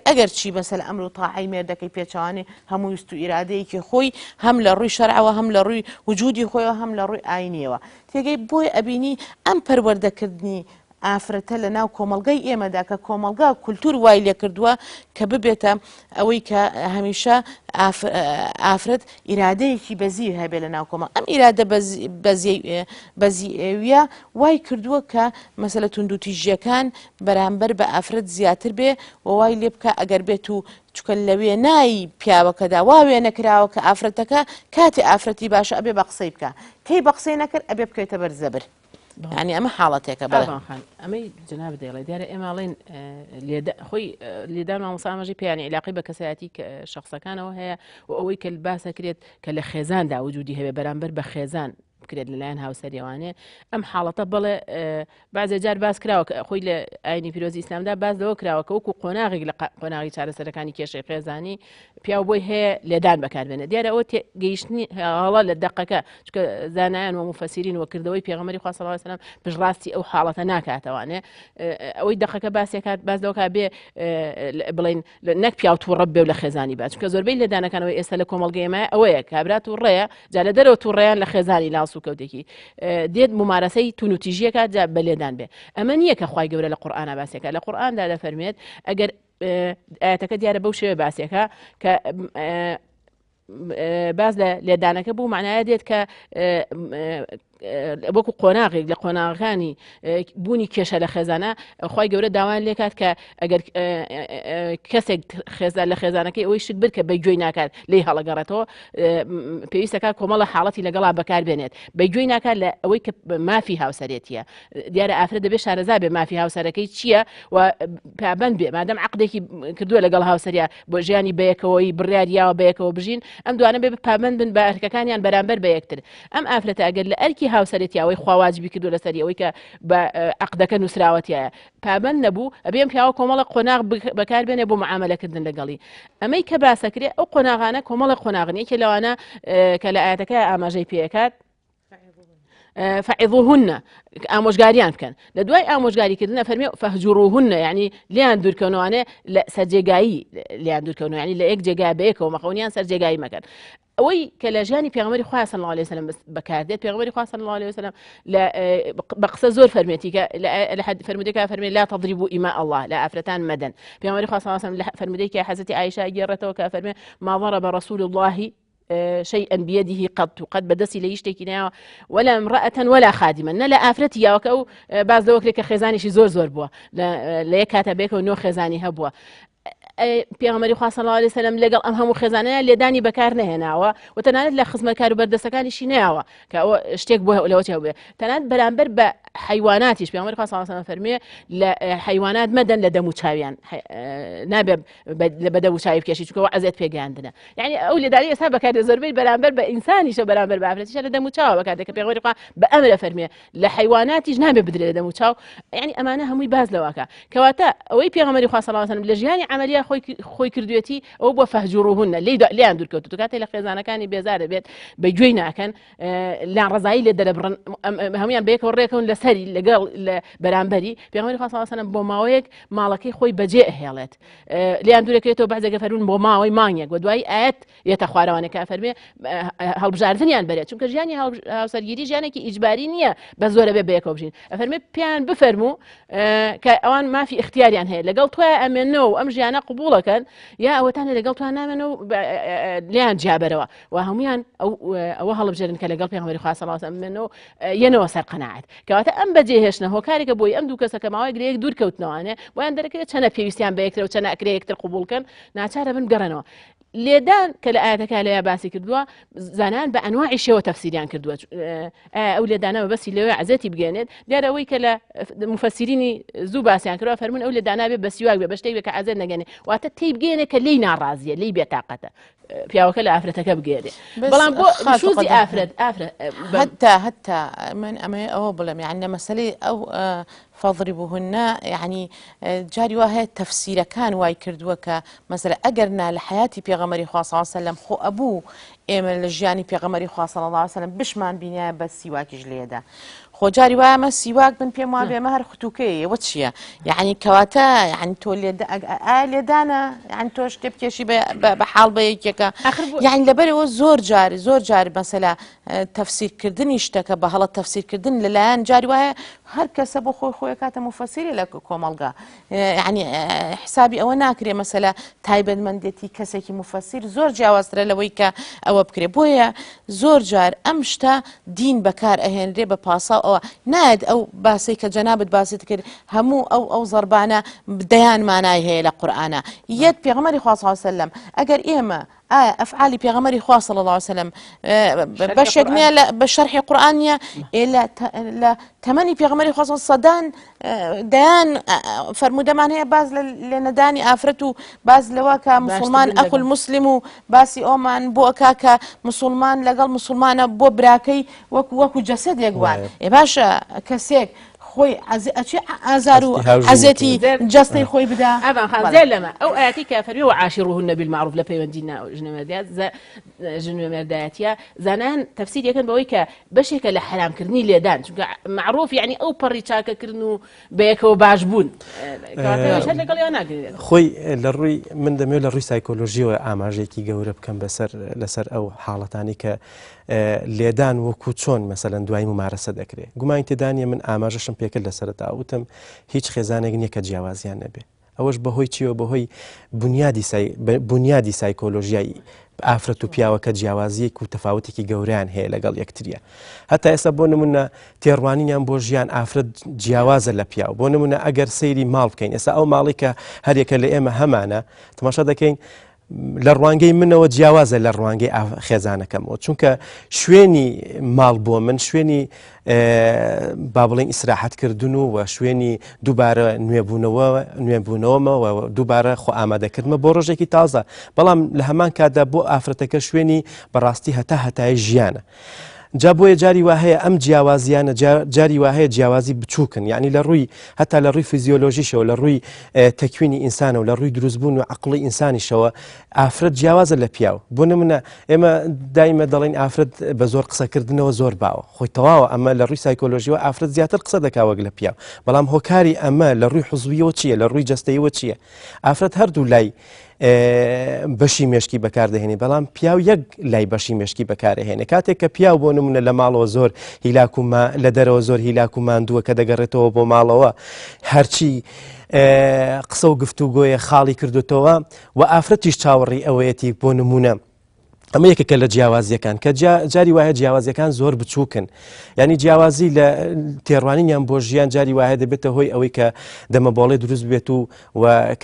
ئەگەر چی بەسەر ئەمر و تاعی مێردەکەی پێچوانێ هەموو ویست و ئیرادەیەکی خۆی هەم لە ڕووی شەرعەوە هەم لە ڕووی وجودی خۆیەوە هەم لە ڕووی ئاینیەوە تێگەی بۆی ئەبینی ئەم پەروەردەکردنی ئافرەتە لە ناو کۆمەلگای ئێمەدا کە کۆمەلگا کولتور وای لێ کردووە کە ببێتە ئەوەی کە هەمیشە ئافرەت ئیرادەیەکی بەزی هەبێ لە ناو کۆمەڵ ئەم ئیرادە بەزیێویە وای کردووە کە مەسەلە توندوتیژیەکان بەرامبەر بە ئافرەت زیاتر بێ و وای لێ بکە ئەگەر بێت و چکە لەوێ نایی پیاوەکەدا واوێ نەکراوە کە ئافرەتەکە کاتی ئافرەتی باشە ئەبێ بە قسەی بکە کەی بە قسەی نەکرد ئەبێ بکەیتە بەرزەبر ینی ئەمە حاڵەتێکە بەڵخان ئەمەی جناب دەڵێ دیارە ئێماڵێن خۆی لێدان مامۆسامەژی پیانی علاقی بە کەسایەتی شخصەکانەوە هەیە و ئەوەی کە باسەکرێت کە لە خێزاندا وجودی هەبێ بەرامبەر بە خێزان بکرێت لەلایەن هاوسەریەوانێ ئەم حاڵەتە بڵێ بازێ جار باس کراوە خۆی لە ئاینی پیرۆزی ئیسلامدا باز لەوە کراوە کە وەکو قۆناغێک لە قۆناغی چارەسەرەکانی کێشەی خێزانی پیا بۆی هەیە لێدان بەکاربێنێت دیارە ئەوە گەیشتنی هەڵە لە دقەکە چکە زانایان و مفەسیرین وەکردەوەی پێغەمبەری خوا صلی الله علیه و سلم پشڕاستی ئەو حاڵەتە ناکاتەوانێ ئەوەی دقەکە باسێکات باز لەوە بێ بڵین نەک پیا و تووڕە بێ لە خێزانی با چونکە زۆربەی لێدانەکانەوەی ئێستا لە کۆمەڵگەی ئێمە ئەوەیە کابرا تووڕەیە جا لە دەرەوە تووڕەیان لە خێزانی لاس و کەوتێکی دێت ممارەسەی تونوتیژیەکە جا بەلێدان بێ ئەمە نییە کە خوای گەورە لە قورئانە باسێکە لە قورئاندا دەفەرمێت ئەگەر ئاەتەکە دیارە بەو شێوە باسێکە کە باز لە لێدانەکە بوو معنایە دێت کە وەکو قۆناغێک لە قۆناغەکانی بوونی کێشە لە خێزانە خی گەورە داوان لێکات کە ئەگەر کەسێک خێزان لە خێزانەکەی ئەوەی شت بکە بەگوێی ناکات لی هەڵەگەڕێتەوە پێویستەکە کۆمەڵە حاڵەتی لەگەڵا بەکاربێنێت بەگوێی ناکات لە ئەوەی کە مافی هاوسەرێتیە دیارە ئافرەت دەبێت شارەزا بێ مافی هاوسەرەکەی چییە و پابند بێ مادەم عقدێکی کردووە لەگەڵ هاوسەریا بۆ ژیانی بەیەکەوەی بڕیاریاوە بەیەکەوە بژین ئەم دوانە بێ پابند بن بە ئەرکەکانیان بەرامبەر بە یەکتر ئەم ئافرەتە ئەگەر لە ئەرکی هاوسەرێتیاوەی خواواجبی کردو لەسەری ئەوەی کە بە عقدەکە نووسراوەتیایە پابند نەبوو ئەبێم پیاوە کۆمەڵە قۆناغ بەکاربێنێ بۆ معاملەکردن لەگەڵی ئەمەی کە باسەکرێ ئەو قۆناغانە کۆمەڵە قۆناغنیەکی لەوانە کە لە ئاەتەکە ئاماژەی پێکات فعظوهن ئامۆژگاریان بکەن لە دوای ئامۆژگاریکردنە فەرمێ فەهجوروهن یعنی لیان دوورکەونەوانێ لە سەرجێگایی لیان دوورکەونەوە یعنی لە یەک جێگای بەیەکەوە مەخەونیان سەرجێگایی مەکەن ئەوەی کە لە ژیانی پێغەمبەری خوا صلی الله علیه و سلم بەکاردێت پێغەمبەری خوا صلی الله علیه و سلم بە قسە زۆر فەرمێتی کە لە فەرمودێکە فەرمێ لا تضربوا إماء الله لا ئافرەتان مەدەن پێغەمبەری خوا صلی الله علیه و سلم لە فەرمودێکی حەزەتی عایشە گێڕێتەوە کە فەرمێ ما ضرب رسول الله شيئا بيده قد بدسي ليشتكي ناو ولا امرأة ولا خادما نلا آفرتي يا وكو بعض لوكلك خزاني شي زور بوا لا كاتبك ونو خزاني هبوا پێغەمبەری خوا صلی الله علیه و سلم لەگەڵ ئەم هەموو خێزانەیە لێدانی بەکار نەهێناوە و تەنانەت لە خزمەتکار و بەردەستەکانیشی نەیاوە کە ئەوە شتێک بۆ لەوەتیاو بێ تەنانەت بەرامبەر بە حیواناتیش پێغەمبەری خوا صلی الله علیه و سلم فەرمێ لە حیوانات مەدەن لە دەم و چاویان نابێ بە دەم و چاوی بکێشی چونکە عەزەت پێگەیاندنە یعنی ئەو لێدانی ئێستا بەکاردێت زۆربەی بەرامبەر بە ئینسانیشە بەرامبەر بە ئافرەتیشە لە دەم و چاوە بەکاردێت کە پێغەمبەری خوا بە ئەمرە فەرمێ لە حیواناتیش نابێ بدرێت لە دەم و چاو یعنی ئەمانە هەمووی باز لەوەکە کەواتە ئەوەی پێغەمبەری خوا صلی الله علیه و سلم لە ژیانی عەمەلیە خۆی کردوێتی ئەو بۆ فەهجوروهن لیان دوورکەوتوە کاتێ لە خێزانەکانی بێزار دەبێت بەگوێی ناکەن لاان ڕزایی لێ دەرەبڕن هەمویان بەیەکەوە ڕێکەون لەسەری لەگەڵ لە بەرامبەری پێغەمبەری خوا صلی الله علیه و سلم بۆ ماوەیەک ماڵەکەی خۆی بەجێ ئەهێڵێت لیان دوورەکەوێتەوە بەعزێکە فەرمون بۆ ماوەی مانگێک و دوای ئاەت یەتە خوارەوانەکە فەرمێ هەڵبژاردنیان بەرێت چونکە ژیانی هاوسەرگیری ژیانێکی ئیجباری نییە بە زۆرە بێ بەیەکەوە بژین ئەفەرمێ پیان بفەرموو کە ئەوان مافی اختیاریان هەیە لەگەڵ توای ئەمێنەوە و ئەم ژیانە قبوڵەکەن یا ئەوەتانە لەگەڵ توان نامێنەوە لیان جیابەرەوە و هەمویان ئەوە هەڵبژێرن کە لەگەڵ پێغەمبەری خوا صلی الله علیه و سلم ئەمێنەوە یەنەوە سەر قەناعەت کەواتە ئەم بەجێهێشتنە هۆکارێکە بۆی ئەم دوو کەسە کە ماوەیەک لە یەک دوورکەوتنەوەوانێ بۆیان دەرەکەوێت چەنە پێویستیان بە یەکترەوە چەنە ئەکرێ یەکتر قبوڵکەن ناچارە بن بگەڕێنەوە لێدان کە لە ئاەتەکە لەیە باسی کردووە زانان بە ئەنواعی شێوە تەفسیریان کردووە ئەو لێدانەوە بەسی لەوێ عەزەتی بگەێنێت دیارە ئەوەی کە لە مفەسیرینی زوو باسییان کردووە فەرمون ئەو لێدانا بێ بە سیواک بێ بە شتێک بێ کە عەزەت نەگەنێ واتە تێی بگەێنێ کە لی ناڕازیە لی بێتاقەتە پیاوەکە لە ئافرەتەکە بگێرێ بەڵام بۆ شوزی ئافرەت هەتا من ئەمە ئەوە بڵێم یعنی لە مەسلەی ئەو فەضربوهن يعني جاری وهي تفسير كان واي كردوكا مثلا أجرنا لحياتي بيغمري خاص صلى الله عليه وسلم خو أبو إيمن لجاني بيغمري خاص صلى الله عليه وسلم بشمان بنيا بس سواك جليدا خو جاري وها ما سواك بن بيما بمهر ختوكي وتشيا يعني كواتا يعني تولد دانا يعني توش تبكي شي بحال بيكا يعني لبري زور جاري مثلا تفسير كردني اشتكى بهلا تفسير كردن للان جاري وها هر كسب خويا كاتا مفسري لك كومالغا يعني حسابي او ناكري مثلا تايبن مندتي كسكي مفسر زور جواز لويكا او بكري بويا زور جار امشتا دين بكار اهن ريبه باسا او ناد او باسي كجنابه باسي كر همو او زربانه بديان معناها هي لقرانا يد بيغمري صلى الله عليه وسلم اجر ايما افعالي بيغمري خوا صلى الله عليه وسلم بشكنيا بشرح قرانيا الى تمني بيغمري خوا صدان ديان فرموده معناها باز لنداني افرتو باز لواكا مسلمان اخو المسلم باسي اومان بوكاكا مسلمان لقال مسلمان بو براكي وكو جسد يقوان يا باشا كسيك خوي ازارو عزتي جستي خوي بدا ابا خان زي لما او اتي كافر وعاشروهن بالمعروف لبيوندينا جنمدات جنمداتيا زنان تفسير يكن بويك بشيك لحرام كرني ليدان معروف يعني او بريتاك كرنو بيك وباجبون كاتي شل قال انا خوي للروي من دمي للروي سايكولوجي واماجيكي جورب كم بسر لسر او حالتاني ك لێدان وەکو چۆن مەسەلەن دوای ممارەسە دەکرێت گومان تێدانە من ئاماژەشم پێکرد لە سەرەتا وتم هیچ خێزانێک نییە کە جیاوازیان نەبێ ئەوەش بەهۆی چیەوە بەهۆی بنیادی سایکۆلۆژیایی ئافرەت و پیاوەکە جیاوازیەک و تەفاوتێکی گەورەیان هەیە لەگەڵ یەکتریە هەتا ئێستا بۆ نمونە تێڕوانینیان بۆ ژیان ئافرەت جیاوازە لە پیاو بۆ نمونە ئەگەر سەیری ماڵ بکەین ئێستا ئەو ماڵی کە هەرێکە لە ئێمە هەمانە تەماشا دەکەین لە ڕوانگەی منەوە جیاوازە لە ڕوانگەی خێزانەکەمەوە چونکە شوێنی ماڵ بۆ من شوێنی با بڵێن ئیسراحەتکردن و شوێنی دووبارە نوێبوونەوەمەوە دووبارە خۆ ئامادەکردمە بۆ ڕۆژێکی تازە بەڵام لە هەمان کاتدا بۆ ئافرەتەکە شوێنی بەڕاستی هەتای ژیانە جا بۆیە جاری وهەیە ئەم جیاوازیانە جاری وهەیە جیاوازی بچووکن یعنی لە ڕووی هەتا لە ڕووی فیزیۆلۆژیشەوە لە ڕووی تەکوینی ئینسانە و لە ڕووی دروستبوون و عقڵی ئینسانیشەوە ئافرەت جیاوازە لە پیاو بۆ نمونە ئێمە دایمە دەڵێن ئافرەت بە زۆر قسەکردنەوە زۆر باوە خۆی تەواوە ئەمە لە ڕووی سایکۆلۆژیەوە ئافرەت زیاتر قسە دەکاوەک لە پیاو بەڵام هۆکاری ئەمە لە ڕووی حوزویەوە چییە لە ڕووی جەستەیەوە چییە ئافرەت هەردوو لای بەشی مێشکی بەکاردەهێنێ بەڵام پیاو یەک لای بەشی مێشکی بەکارهێنێ کاتێک کە پیاو بۆ نمونە لە ماڵەوە زۆر هیلاکوما لە دەرەوە زۆر هیلاک و ماندووە کە دەگەڕێتەوە بۆ ماڵەوە هەرچی قسە و گفتوگۆیە خاڵی کردوتەوە و ئافرەتیش چاوەڕی ئەوەیەتی بۆ نمونە ئەمە یەکێکە لە جیاوازیەکان کە جاری وایە جیاوازیەکان زۆر بچووکن یعنی جیاوازی لە تێڕوانینیان بۆ ژیان جاری وایە دەبێتە هۆی ئەوەی کە دەمەباڵێ دروست بێت و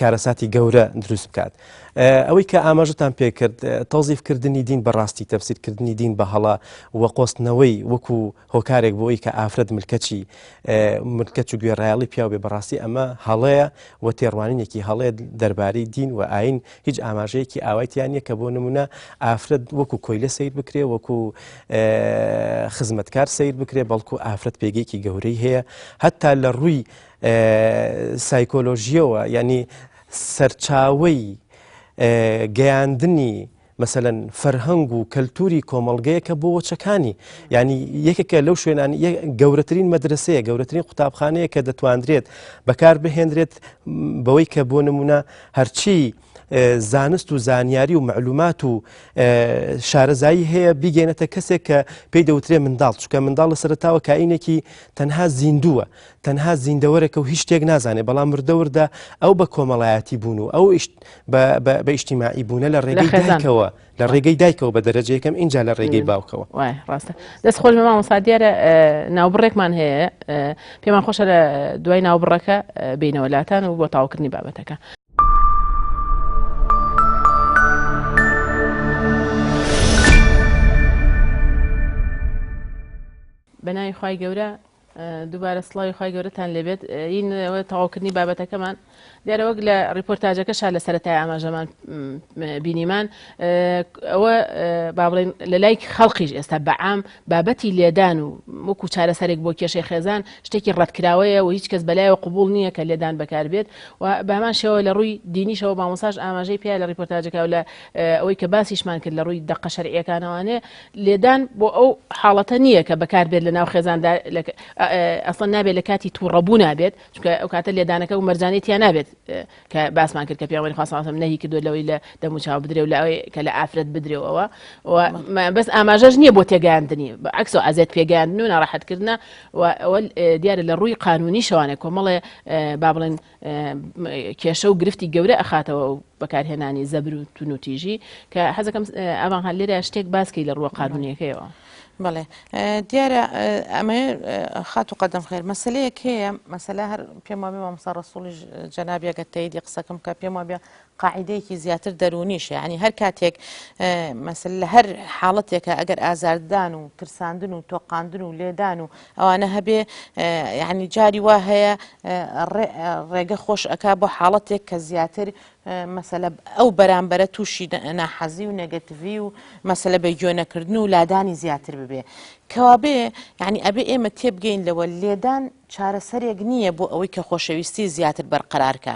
کارەساتی گەورە دروست بکات ئەوەی کە ئاماژتان پێکرد تەوزیفکردنی دین بەڕاستی تەفسیرکردنی دین بە هەڵا و قۆستنەوەی وەکو هۆکارێک بۆی کە ئافرەت ملکەت و گوێڕایاڵی پیاو بێ بەڕاستی ئەمە هەڵەیە و تێڕوانینێکی هەڵەیە دەربارەی دین و ئاین هیچ ئاماژەیەکی ئاوایتیان نیە کە بۆ نمونە ئافرەت وەکو کۆیلە سیر بکرێ وەکو خزمەتکار سیر بکرێ بەڵکو ئافرەت پێگەیەکی گەورەی هەیە هەتا لە ڕووی سایکۆلۆژیەوە ینی سەرچاوەی گەیاندنی مثلەن فەرهەنگ و کەلتوری کۆمەڵگەیەکە بۆ وەچەکانی ینی یەکێکە لەو شوێنانی گەورەترین مەدرسەیە گەورەترین قوتابخانەیە کە دەتوانرێت بەکار بهێنرێت بەوەی کە بۆ نمونە هەرچی زانست و زانیاری و معلومات و شارەزایی هەیە بیگەێنێتە کەسێک کە پێی دەوترێ منداڵ چونکە منداڵ لە سەرتاوە کائینێکی تەنها زیندووە تەنها زیندەوەرێکە و هیچ شتێک نازانێ بەڵام مردەوردا ئەو بە کۆمەڵایەتی بوون و ئەو بە ئیجتیماعی بوونە لە ڕێگەی دایکەوە لە ڕێگەی دایکەوە بە دەرەجەیەکەم اینجا لە ڕێگەی باوکەوە ڕاستە دەست خۆش مامۆستا دیارە ناوبڕێکمان هەیە پێمان خۆشە لە دوای ناوبڕەکە بینەوەلاتان و بۆ تاوکردنی بابەتەکە بەناوی خوای گەورە دووبارە سڵاوی خی گەورەتان لێبێت این تەواوکردنی بابەتەکەمان دیارە وەک لە ریپۆرتاژەکەشا لە سەرەتای ئاماژەمان بینیمان ئەوە با بڵێن لە لای خەڵقیش ئێستا بەعام بابەتی لێدان و وەکو چارەسەرێک بۆ کێشەی خێزان شتێکی ڕەتکراوەیە و هیچ کەس بەلایەوە قبول نییە کە لێدان بەکاربێت و بامان شێوە لە ڕووی دینیشەوە مامۆساژ ئاماژەی پێیا لە ریپۆرتاژەکە و لە ئەوەی کە باسیشمان کرد لە ڕووی دەقە شەرعیەکانەوانێ لێدان بۆ ئەو حاڵەتە نییە کە بەکاربێت لە ناو خێزاندا ئەسڵەن نابێت لە کاتی تووڕەبوو نابێت چونکە ئەو کاتە لێدانەکە و مەرجانێتیان نابێت کە باسمان کرد کە پیاوەی خاصم نەهی کردو لەوەی لە دەموچاو بدرێ و لەوەی کە لە ئافرەت بدرێەوە بەس ئاماژەش نییە بۆ تێگەاندنی عکس و ئازێت پێگەاندن و ناڕەحەتکردنە و ئەوە دیارە لە ڕووی قانونی شەوانێک کۆمەڵێ با بڵێن کێشە و گرفتی گەورە ئەخاتەوە و بەکارهێنانی زەبر و تونوتیژی کە حەزەکەم ئەوان هەر لێرە شتێک باسکەی لە ڕووە قانونیەکەیەوە. بەڵێ دیارە ئەمە خات و قەدەم خێر مەسلەیەک هەیە مەسەلا هەر پێم وابێ مامۆستا ڕەسوڵی جەنابیەکە تەیدی قسەکەم کە پێم وابێ قاعدەیەکی زیاتر دەرونیشە یعنی هەر کاتێک مەسل لە هەر حاڵەتێکە ئەگەر ئازاردان و ترساندن و تۆقااندن و لێدان و ئەوانە هەبێ یعنی جاری وا هەیە ڕێگە خۆش ئەکا بۆ حاڵەتێک کە زیاتر مەسەلە ئەو بەرامبەرە تووشی ناحەزی و نەگەتیڤی و مەسەلە بەگوێنەکردن و لادانی زیاتر ببێ کەوابێ یعنی ئەبێ ئێمە تێبگەین لەوە لێدان چارەسەرێک نییە بۆ ئەوەی کە خۆشەویستی زیاتر بەرقەرارکە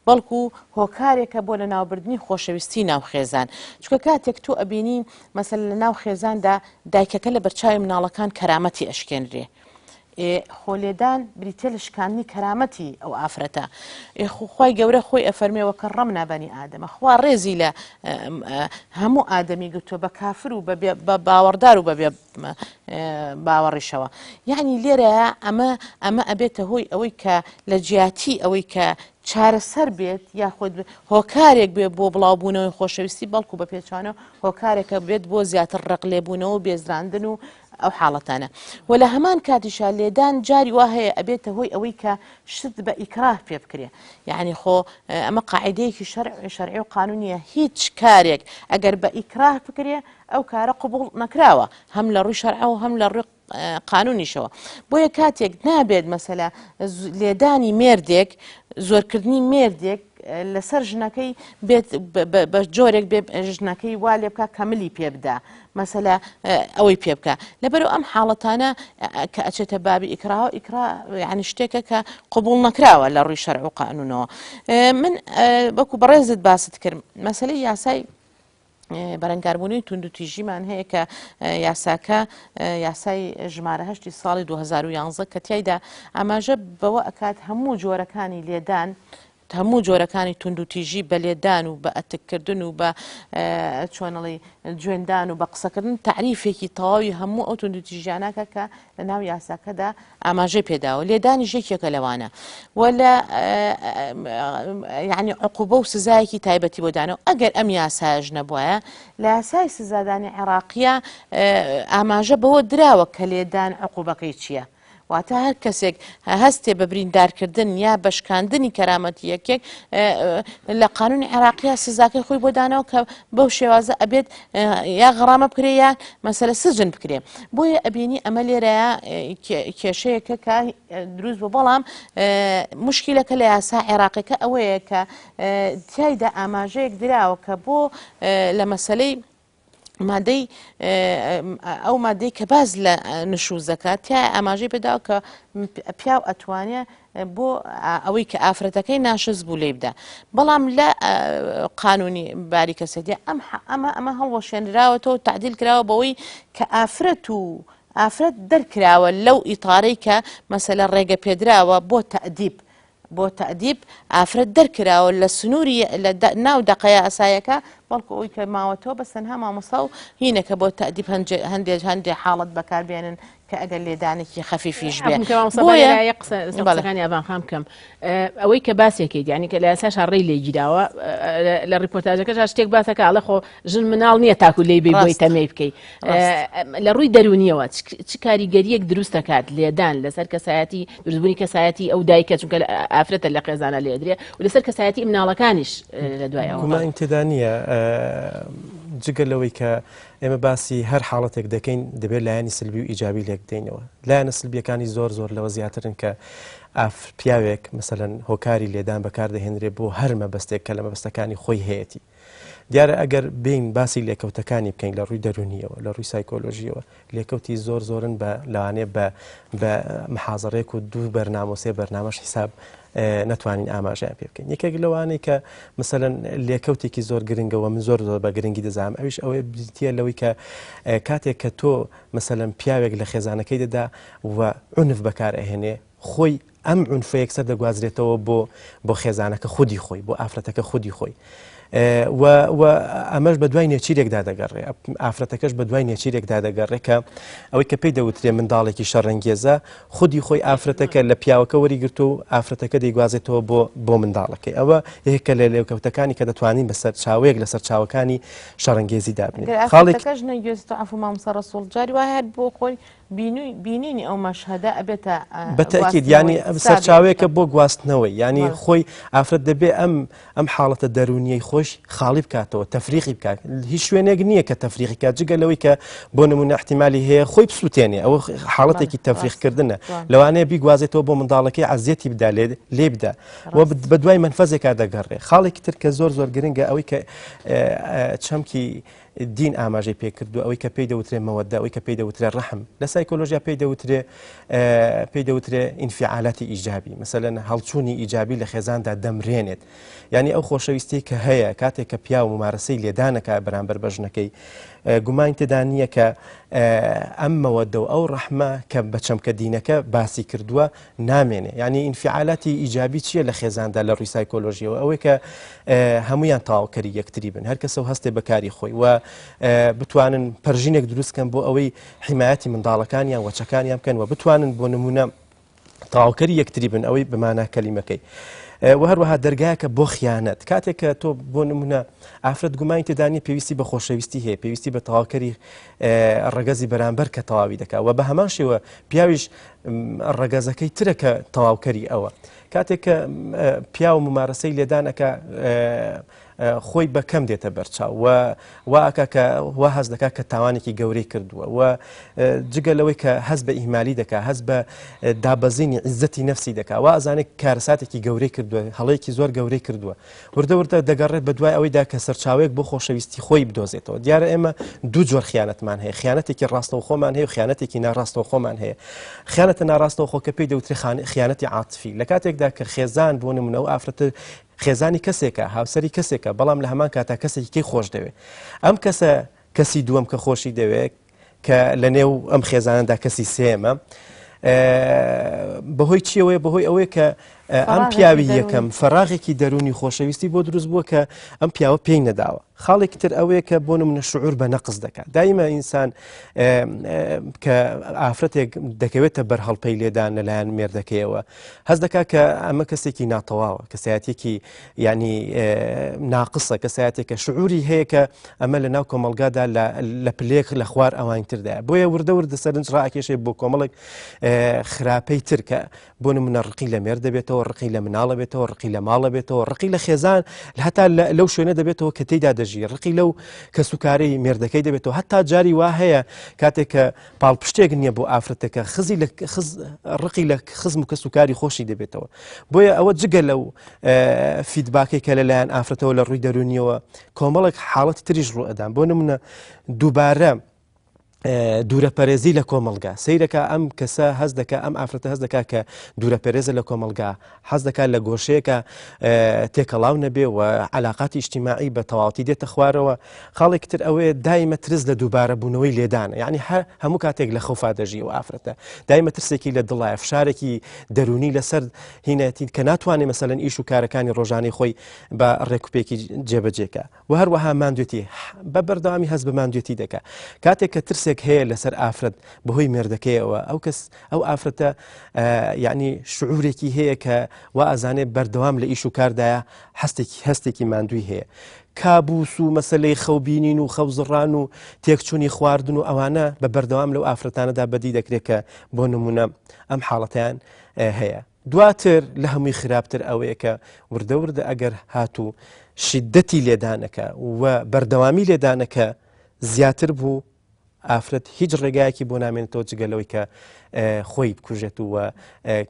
بەڵکو هۆکارێکە بۆ لە ناوبردنی خۆشەویستی ناو خێزان چکە کاتێک تۆ ئەبینی مەسەل لە ناو خێزاندا دایکەکە لە بەرچاوی مناڵەکان کەرامەتی ئەشکێنرێ خۆلێدان بریتە لە شکاندنی کەرامەتی ئەو ئافرەتە خۆی گەورە خۆی ئەفەرمێەوە کە ڕەم نابنی ئادەمە خوا ڕێزی لە هەموو ئادەمی گرتووە بە کافر و بە باوەڕدار و بەبێ باوەڕیشەوە یعنی لێرە ئەمە ئەبێتە هۆی ئەوەی کە لە جیاتی ئەوەی کە چارەسەر بێت یاخود هۆکارێک بێت بۆ بڵاوبوونەوەی خۆشەویستی بەڵکو بە پێچوانەوە هۆکارێکە بێت بۆ زیاتر ڕقلێبوونەوە و بێزراندن و ئەو حاڵەتانە و لە هەمان کاتیشا لێدان جاری وا هەیە ئەبێتە هۆی ئەوەی کە شت بە ئیکراه پێ بکرێ یعنی خۆ ئەمە قاعدەیەکی شەرعی و قانونیە هیچ کارێک ئەگەر بە ئیکراه بکرێ ئەو کارە قبول نەکراوە هەم لە ڕووی شەرع و هەم لە ڕووی قانونیشەوە بۆیە کاتێک نابێت مەسەلە لێدانی مێردێک زۆرکردنی مێردێک لەسەر ژنەکەی بێت بە جۆرێک بێ ژنەکەی وا لێ بکە کەملی پێ بدە مەسەلە ئەوەی پێ بکە لەبەرەوە ئەم حاڵەتانە کە ئەچێتە بابی ئیکراوە ئیکرا یعنی شتێکە کە قبول نەکراوە لە ڕووی شەرع و قانونەوە من وەکو بەڕێزت باست کرد مەسەلەی یاسای بەرەنگاربوونی توندوتیژیمان هەیە کە یاساکە یاسای ژمارە 8 ساڵی 2011 کە تیایدا ئاماژە بەوە ئەکات هەموو جۆرەکانی لێدان هەموو جۆرەکانی توندوتیژی بە لێدان و بە ئەتکردن و بە چۆنەڵی جوێندان و بە قسەکردن تعریفێکی تەواوی هەموو ئەو توندوتیژیانەکە کە لە ناو یاساکەدا ئاماژەی پێداوە لێدانی ژێکێکە لەوانە ولا یعنی عقوبە و سزایەکی تایبەتی بۆ دانەوە ئەگەر ئەم یاسایش نەبووایە لە یاسای سزادانی عێراقیە ئاماژە بەوە دراوە کە لێدان عقوبەکەی چییە واتە هەر کەسێک هەستێ بە بریندارکردن یا بەشکاندنی کەرامەتی یەکێک لە قانونی عێراقیە سزاکەی خۆی بۆ دانەوە کە بەو شێوازە ئەبێت یا غەڕامە بکرێ یا مەسەلە سجن بکرێ بۆیە ئەبینی ئەمە لێرەیە کێشەیەکە کە دروست بۆ بەڵام مشکلەکە لە یاسا عێراقیەکە ئەوەیە کە تیایدا ئاماژەیەک دراوە کە بۆ لە مەسەلەی مادەی ئەو مادەی کە باز لە نشوزەکە تیا ئاماژەی پێداوە کە پیاو ئەتوانێت بۆ ئەوەی کە ئافرەتەکەی ناشز بوو لێ بدە بەڵام لە قانونی باریکە سەدیە ئەمە هەڵوەشێنراوەتەوە تعدیل کراوە بەوەی کە ئافرەت دەرکراوە لەو ئیتارەی کە مەسەلە ڕێگە پێدراوە بۆ تەعدیب ئافرەت دەرکراوە لە سنووری لە ناو دەقەیە ئەسایەکە بەڵکو ئەوی کە ماوەتەوە بە سەنها مامۆستا و هینەکە بۆ تەعدیب هەندێک حاڵەت بەکاربێنن کە ئەگەر لێدانێکی خەفیفیش بێ قسەکانی ئەبان خام بکەم ئەوەی کە باسێکیت یعنی کە لە یاساش ڕێی لێگیراوە لە ریپۆرتاژەکەش شتێک باسەکە ئەڵە خۆ ژن مناڵ نییە تاکو لێی بۆی تەمەی بکەیت لە ڕووی دەرونیەوە چ کاریگەریەک دروست دەکات لێدان لەسەر کەسایەتی دروستبوونی کەسایەتی ئەو دایکە چونکە ئافرەتە لە خێزانە لێدرێ و لەسەر کەسایەتی مناڵەکانیش لە دوایەوە تێدا نییە جگە لەوەی کە ئێمە باسی هەر حاڵەتێک دەکەین دەبێت لایەنی سلبی و ئیجابی لێک بدەینەوە. لایەنە سلبیەکانی زۆر لەوە زیاترن کە پیاوێک مەسەلەن هۆکاری لێدان بەکاردەهێنرێت بۆ هەر مەبەستێک کە لە مەبەستەکانی خۆی هەیەی. دیارە ئەگەر بین باسی لێکەوتەکانی بکەین لە ڕووی دەرونیەوە لە ڕووی سایکۆلۆژیەوە لێکەوتی زۆرن بە لەوانێ بە محازەڕێک و دوو بەرنامە و سێ بەرنامەش حیساب نەتوانین ئاماژیان پێ بکەین. یەکێک لەوانەیە کە مەسەلەن لێکەوتێکی زۆر گرنگەوە من زۆر بە گرنگی دەزانم ئەویش ئەوەیە بریتە لەوەی کە کاتێک کە تۆ مەسەلەن پیاوێک لە خێزانەکەی دەدا و عنف بەکار ئەهێنێ خۆی ئەم عنفەیەک سەر دەگوازرێتەوە بۆ خێزانەکە خودی خۆی بۆ ئافرەتەکە خودی خۆی. و ئەمەش بە دوای نێچیرێکدا دەگەڕێ ئافرەتەکەش بە دوای نێچیرێکدا دەگەڕێ کە ئەوەی کە پێی دەوترێ منداڵێکی شەڕەنگێزە خودی خۆی ئافرەتەکە لە پیاوەکە وەریگرت و ئافرەتەکە دەیگوازێتەوە بۆ منداڵەکەی. ئەوە یەکێکە لە لێکەوتەکانی کە دەتوانین بەسەر چاوەیەک لەسەر چاوەکانی شەڕەنگێزی دابنێت. خاڵێکەکەش نەگوێستەوە ئەفو مامۆستا ڕەسوڵ جاری وایە هەر بۆ خۆی بینینی ئەو مەشهەدە ئەبێتە بەتەکید ینی سەر چاوەیەکە بۆ گواستنەوەی ینی خۆی ئافرەت دەبێ ئەم حاڵەتە دەرونیەی خۆش خاڵی بکاتەوە تەفریقی بکات. هیچ شوێنێک نییە کە تەفریقی کات جگە لەوەی کە بۆ نمونە احتیمالی هەیە خۆی بسووتێنێ ئەوە حاڵەتێکی تەفریقکردنە لەوانەیە بیگوازێتەوە بۆ منداڵەکەی عەزیەتی بدا لێ بدا و بە دوای منفەزێکا دەگەڕێ. خاڵێکی تر کە زۆر گرنگە ئەوەی کە چەمکی دین ئاماژەی پێکردو ئەوەی کە پێی دەوترێ مەوەدە ئەوەی کە پێی دەوترێ ڕەحم لە سایکۆلۆژیا پێی دەوترێ ئینفعالاتی ئیجابی مەسەلەن هەڵچوونی ئیجابی لە خێزاندا دەمرێنێت. ینی ئەو خۆشەویستی کە هەیە کاتێک کە پیا و ممارەسەی لێدانەکە بەرامبەر بە ژنەکەی گومان تێدا نییە کە ئەم مەوەدە و ئەو ڕەحمە کە بە چەمکە دینەکە باسی کردووە نامێنێ. ینی ئینفعالاتی ئیجابی چییە لە خێزاندا لە ڕووی سایکۆلۆژیەوە ئەوەی کە هەمویان تاواوکەری یەکتری بن هەر کەسە هەستێ بەکاری خۆی و بتوانن پەرژینێک دروستکەن بۆ ئەوەی حیمایەتی منداڵەکانیان وەچەکانیان بکەن و بتوانن بۆ نمونە تاواوکەری یەکتری بن ئەوەی بمانە کەلیمەکەی. و هەروەها دەرگایەکە بۆ خیانەت کاتێک کە تۆ بۆ نمونە ئافرەت گومانی تێدانی پێویستی بە خۆشەویستی هەیە پێویستی بە تەواوکەری ڕەگەزی بەرامبەر کە تەواوی دەکات و بە هەمان شێوە پیاویش ڕەگەزەکەی ترە کە تەواوکەری ئەوە کاتێک کە پیا و ممارەسەی لێدانەکە خۆی بەکەم دێتە بەرچاو و واکە کە وا هەز دەکات کە تاوانێکی گەورەی کردووە و جگە لەوەی کە هەز بە ئیهمالی دەکات هەز بە دابەزینی عیزەتی نەفسی دەکات وا ئەزانێت کارەساتێکی گەورەی کردووە هەڵەیەکی زۆر گەورەی کردووە وردە دەگەڕێت بە دوای ئەوەیدا کە سەرچاوەیەک بۆ خۆشەویستی خۆی بدۆزێتەوە. دیارە ئێمە دوو جۆر خیانەتمان هەیە خیانەتێکی ڕاستەوە خۆمان هەیە و خیانەتێکی ناڕاستەوە خۆمان هەیە. خیانەتە ناڕاستەوە خۆ کە پێی دەوترێ خیانەتی عاتفی لە کاتێکدا کە خێزان بۆ نمونە و ئافرەتە خێزانی کەسێکە هاوسەری کەسێکە بەڵام لە هەمان کاتا کەسێکی خۆش دەوێت ئەم کەسە کەسی دووەم کە خۆشی دەوێت کە لە نێو ئەم خێزانەدا کەسی سێمە بەهۆی چیەوەیە بەهۆی ئەوەیە کە ئەم پیاوی یەکەم فەراغێکی دەرونی خۆشەویستی بۆ دروست بووە کە ئەم پیاوە پێی نەداوە. خاڵێکی تر ئەوەیە کە بۆ نمونە شعور بە نەقز دەکات دایمە ئینسان کە ئافرەتێک دەکەوێتە بەرهەڵپەی لێدان لەلایەن مێردەکەیەوە هەز دەکات کە ئەمە کەسێکی ناتەواوە کەسایەتێکی ینی ناقسە کەسایەتێکە شعوری هەیە کە ئەمە لە ناو کۆمەلگادا لە پلێک لە خوار ئەوانتردایە بۆیە وردە سەرنج ڕائکێشێ بۆ کۆمەڵێک خراپەی تر کە بۆ نمونە ڕقی لە مێرد دەبێتەوە ڕقی لە مناڵە بێتەوە ڕقی لە ماڵە بێتەوە ڕقی لە خێزان هەتا لەو شوێنە دەبێتەوە کە تێیدا دەژی ڕقی لەو کە سوکارەی مێردەکەی دەبێتەوە هەتا جاری وا هەیە کاتێک کە پاڵپشتێک نییە بۆ ئافرەتەکە ڕقی لە خزم و کە سوکاری خۆشی دەبێتەوە. بۆیە ئەوە جگە لەو فیدباکێک کە لەلایەن ئافرەتەوە لە ڕووی دەرونیەوە کۆمەڵێک حاڵەتی تریش ڕوو ئەدان بۆ نمونە دووبارە دوورەپەرێزی لە کۆمەلگا سەیرەکە ئەم کەسە هەز دەکات ئەم ئافرەتە هەز دەکات کە دوورەپەرێزە لە کۆمەلگا حەز دەکات لە گۆشەیەکە تێکەڵاو نەبێ و علاقاتی ئیجتیماعی بە تەواوەتی دێتە خوارەوە. خاڵێکی تر ئەوەیە دایمە ترس لە دووبارە بوونەوەی لێدانە یعنی هەموو کاتێک لە خەوفا دەژی و ئافرەتە دایمە ترسێکی لە دڵایە فشارێکی دەرونی لەسەر هینەتی کە ناتوانێت مەسەلەن ئیش و کارەکانی ڕۆژانەی خۆی بە ڕێکوپێکی جێبەجێکە و هەروەها ماندوێتی بە بەردەوامی هەز بە ماندوێتی دەکات کاتێک کە ترسێک هەیە لەسەر ئافرەت بەهۆی مێردەکەیەوە ئەو کەس ئەو ئافرەتە یعنی شعورێکی هەیە کە وا ئەزانێت بەردەوام لە ئیش و کاردایە هەستێکی ماندووی هەیە کابوس و مەسلەی خەوبینین و خەوزڕان و تێکچوونی خواردن و ئەوانە بە بەردەوام لەو ئافرەتانەدا بەدی دەکرێت کە بۆ نمونە ئەم حاڵەتیان هەیە. دواتر لە هەمووی خراپتر ئەوەیە کە وردە ئەگەر هاتوو شیدەتی لێدانەکە و بەردەوامی لێدانەکە زیاتر بوو ئافرەت هیچ ڕێگایەکی بۆ نامێنێتەوە جگەلەوەی کە خۆی بکوژێت و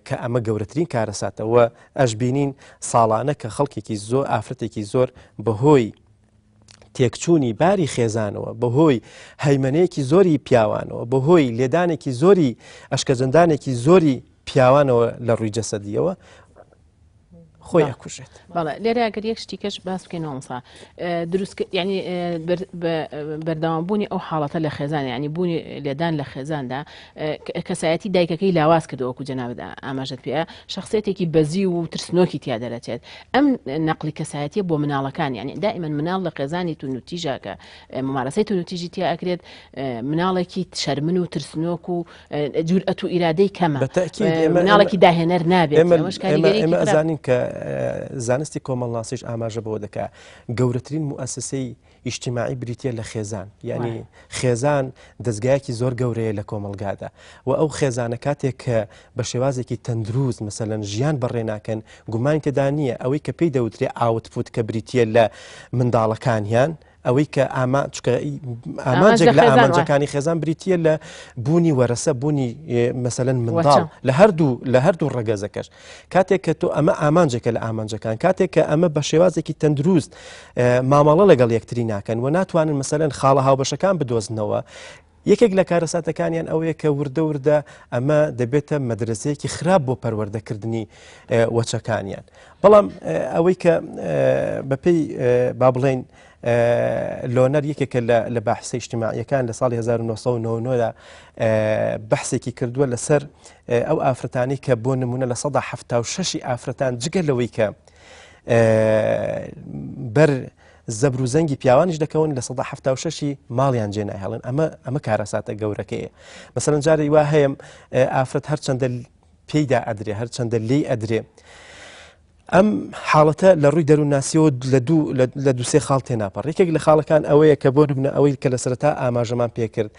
کە ئەمە گەورەترین کارەساتەوە ئەش بینین ساڵانە کە خەڵکێکی زۆر ئافرەتێکی زۆر بەهۆی تێکچوونی باری خێزانەوە بەهۆی هەیمنەیەکی زۆری پیاوانەوە بەهۆی لێدانێکی زۆری ئەشکەجەندانێکی زۆری پیاوانەوە لە ڕووی جەسەدیەوە خۆی ئەکوژێت. بەڵێ لێرە ئەگەر یەک شتیکەش باس بکەینەوەسا دروست ینی بەردەوامبوونی ئەو حاڵەتە لە خێزان ینی بوونی لێدان لە خێزاندا کەسایەتی دایکەکەی لاواز کردەوەکو جەنابدا ئاماژەت پێە شخصێتێکی بەزی و ترسنۆکی تیا دەرەچێت ئەم نەقلی کەسایەتیە بۆ مناڵەکان ینی دائیمەن مناڵ لە خێزانی تونوتیژاکە ممارەسەی تونوتیژی تیا ئەکرێت مناڵێکی شەرمن و ترسنۆک و جورئەت و ئیرادەی کەمە مناڵێکی داهێنەر نابێت ئێمە ئەزانین کە زانستی کۆمەڵناسیش ئاماژە بەوە دەکا گەورەترین موئسسەی ئیجتیماعی بریتە لە خێزان ینی خێزان دەستگایەکی زۆر گەورەیە لە کۆمەلگادا و ئەو خێزانە کاتێک کە بە شێوازێکی تەندروست مەسەلەن ژیان بەڕێناکەن گومانی تێدا نییە ئەوەی کە پێی دەوترێ ئاوتپوت کە بریتە لە منداڵەکانیان ئەوەی کە ئامانجێک لە ئامانجەکانی خێزان بریتە لە بوونی وەرەسە بوونی مەسەلەن منداڵ لە هەردوو ڕەگەزەکەش کاتێک کە تۆ ئەمە ئامانجێکە لە ئامانجەکان کاتێک کە ئەمە بە شێوازێکی تەندروست مامەڵە لەگەڵ یەکتری ناکەن و ناتوانن مەسەلەن خاڵە هاوبەشەکان بدۆزنەوە یەکێک لە کارەساتەکانیان ئەوەیە کە وردە وردە ئەمە دەبێتە مەدرسەیەکی خراپ بۆ پەروەردەکردنی وەچەکانیان بەڵام ئەوەی کە بەپێی با بڵێن لۆنەر یەکێکە لە بەحسە ئیجتیماعیەکان لە ساڵی 1990 بەحسێکی کردووە لەسەر ئەو ئافرەتانی کە بۆ نمونە لە 176 ئافرەتان جگە لەوەی کە بەر زەبر و زەنگی پیاوانیش دەکەون لە 176 ماڵیان جێ نایهێڵن ئەمە کارەساتە گەورەکەیە مەسەلەن جارێک وا هەیە ئافرەت هەرچەندە پێیدا ئەدرێ هەرچەندە لێی ئەدرێ ئەم حاڵەتە لە ڕووی دەروونناسیەوە لە دووسێ خاڵ تێناپەڕ یەکێک لە خاڵەکان ئەوەیە کە بۆ نمونە ئەوەی کە لە سەرەتا ئاماژەمان پێکرد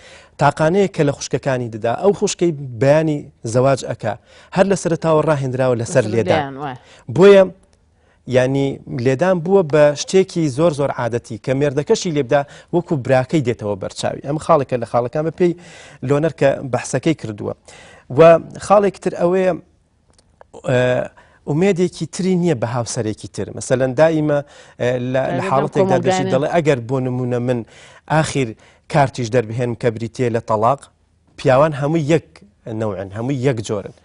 تاقانەیە کە لە خوشکەکانی دەدا ئەو خوشکەی بەیانی زەواج ئەکا هەر لە سەرەتاوە ڕاهێنراوە لەسەر لێدان بۆیە ینی لێدان بووە بە شتێکی زۆر زۆر عادەتی کە مێردەکەشی لێبدا وەکو براکەی دێتەوە بەرچاوی ئەم خاڵێکە لە خاڵەکان بە پێی لۆنەر کە بەحسەکەی کردووە و خاڵێکتر ئەوەیە ئومێدێکی تری نییە بە هاوسەرێکی تر مەسەلەن دائیمە لە حاڵەتێکدا دەشی دەڵێ ئەگەر بۆ نمونە من ئاخیر کارتیش دەربهێنم کە بریتێ لە تەلاق پیاوان هەمووی یەک نەوعن هەمووی یەک جۆرن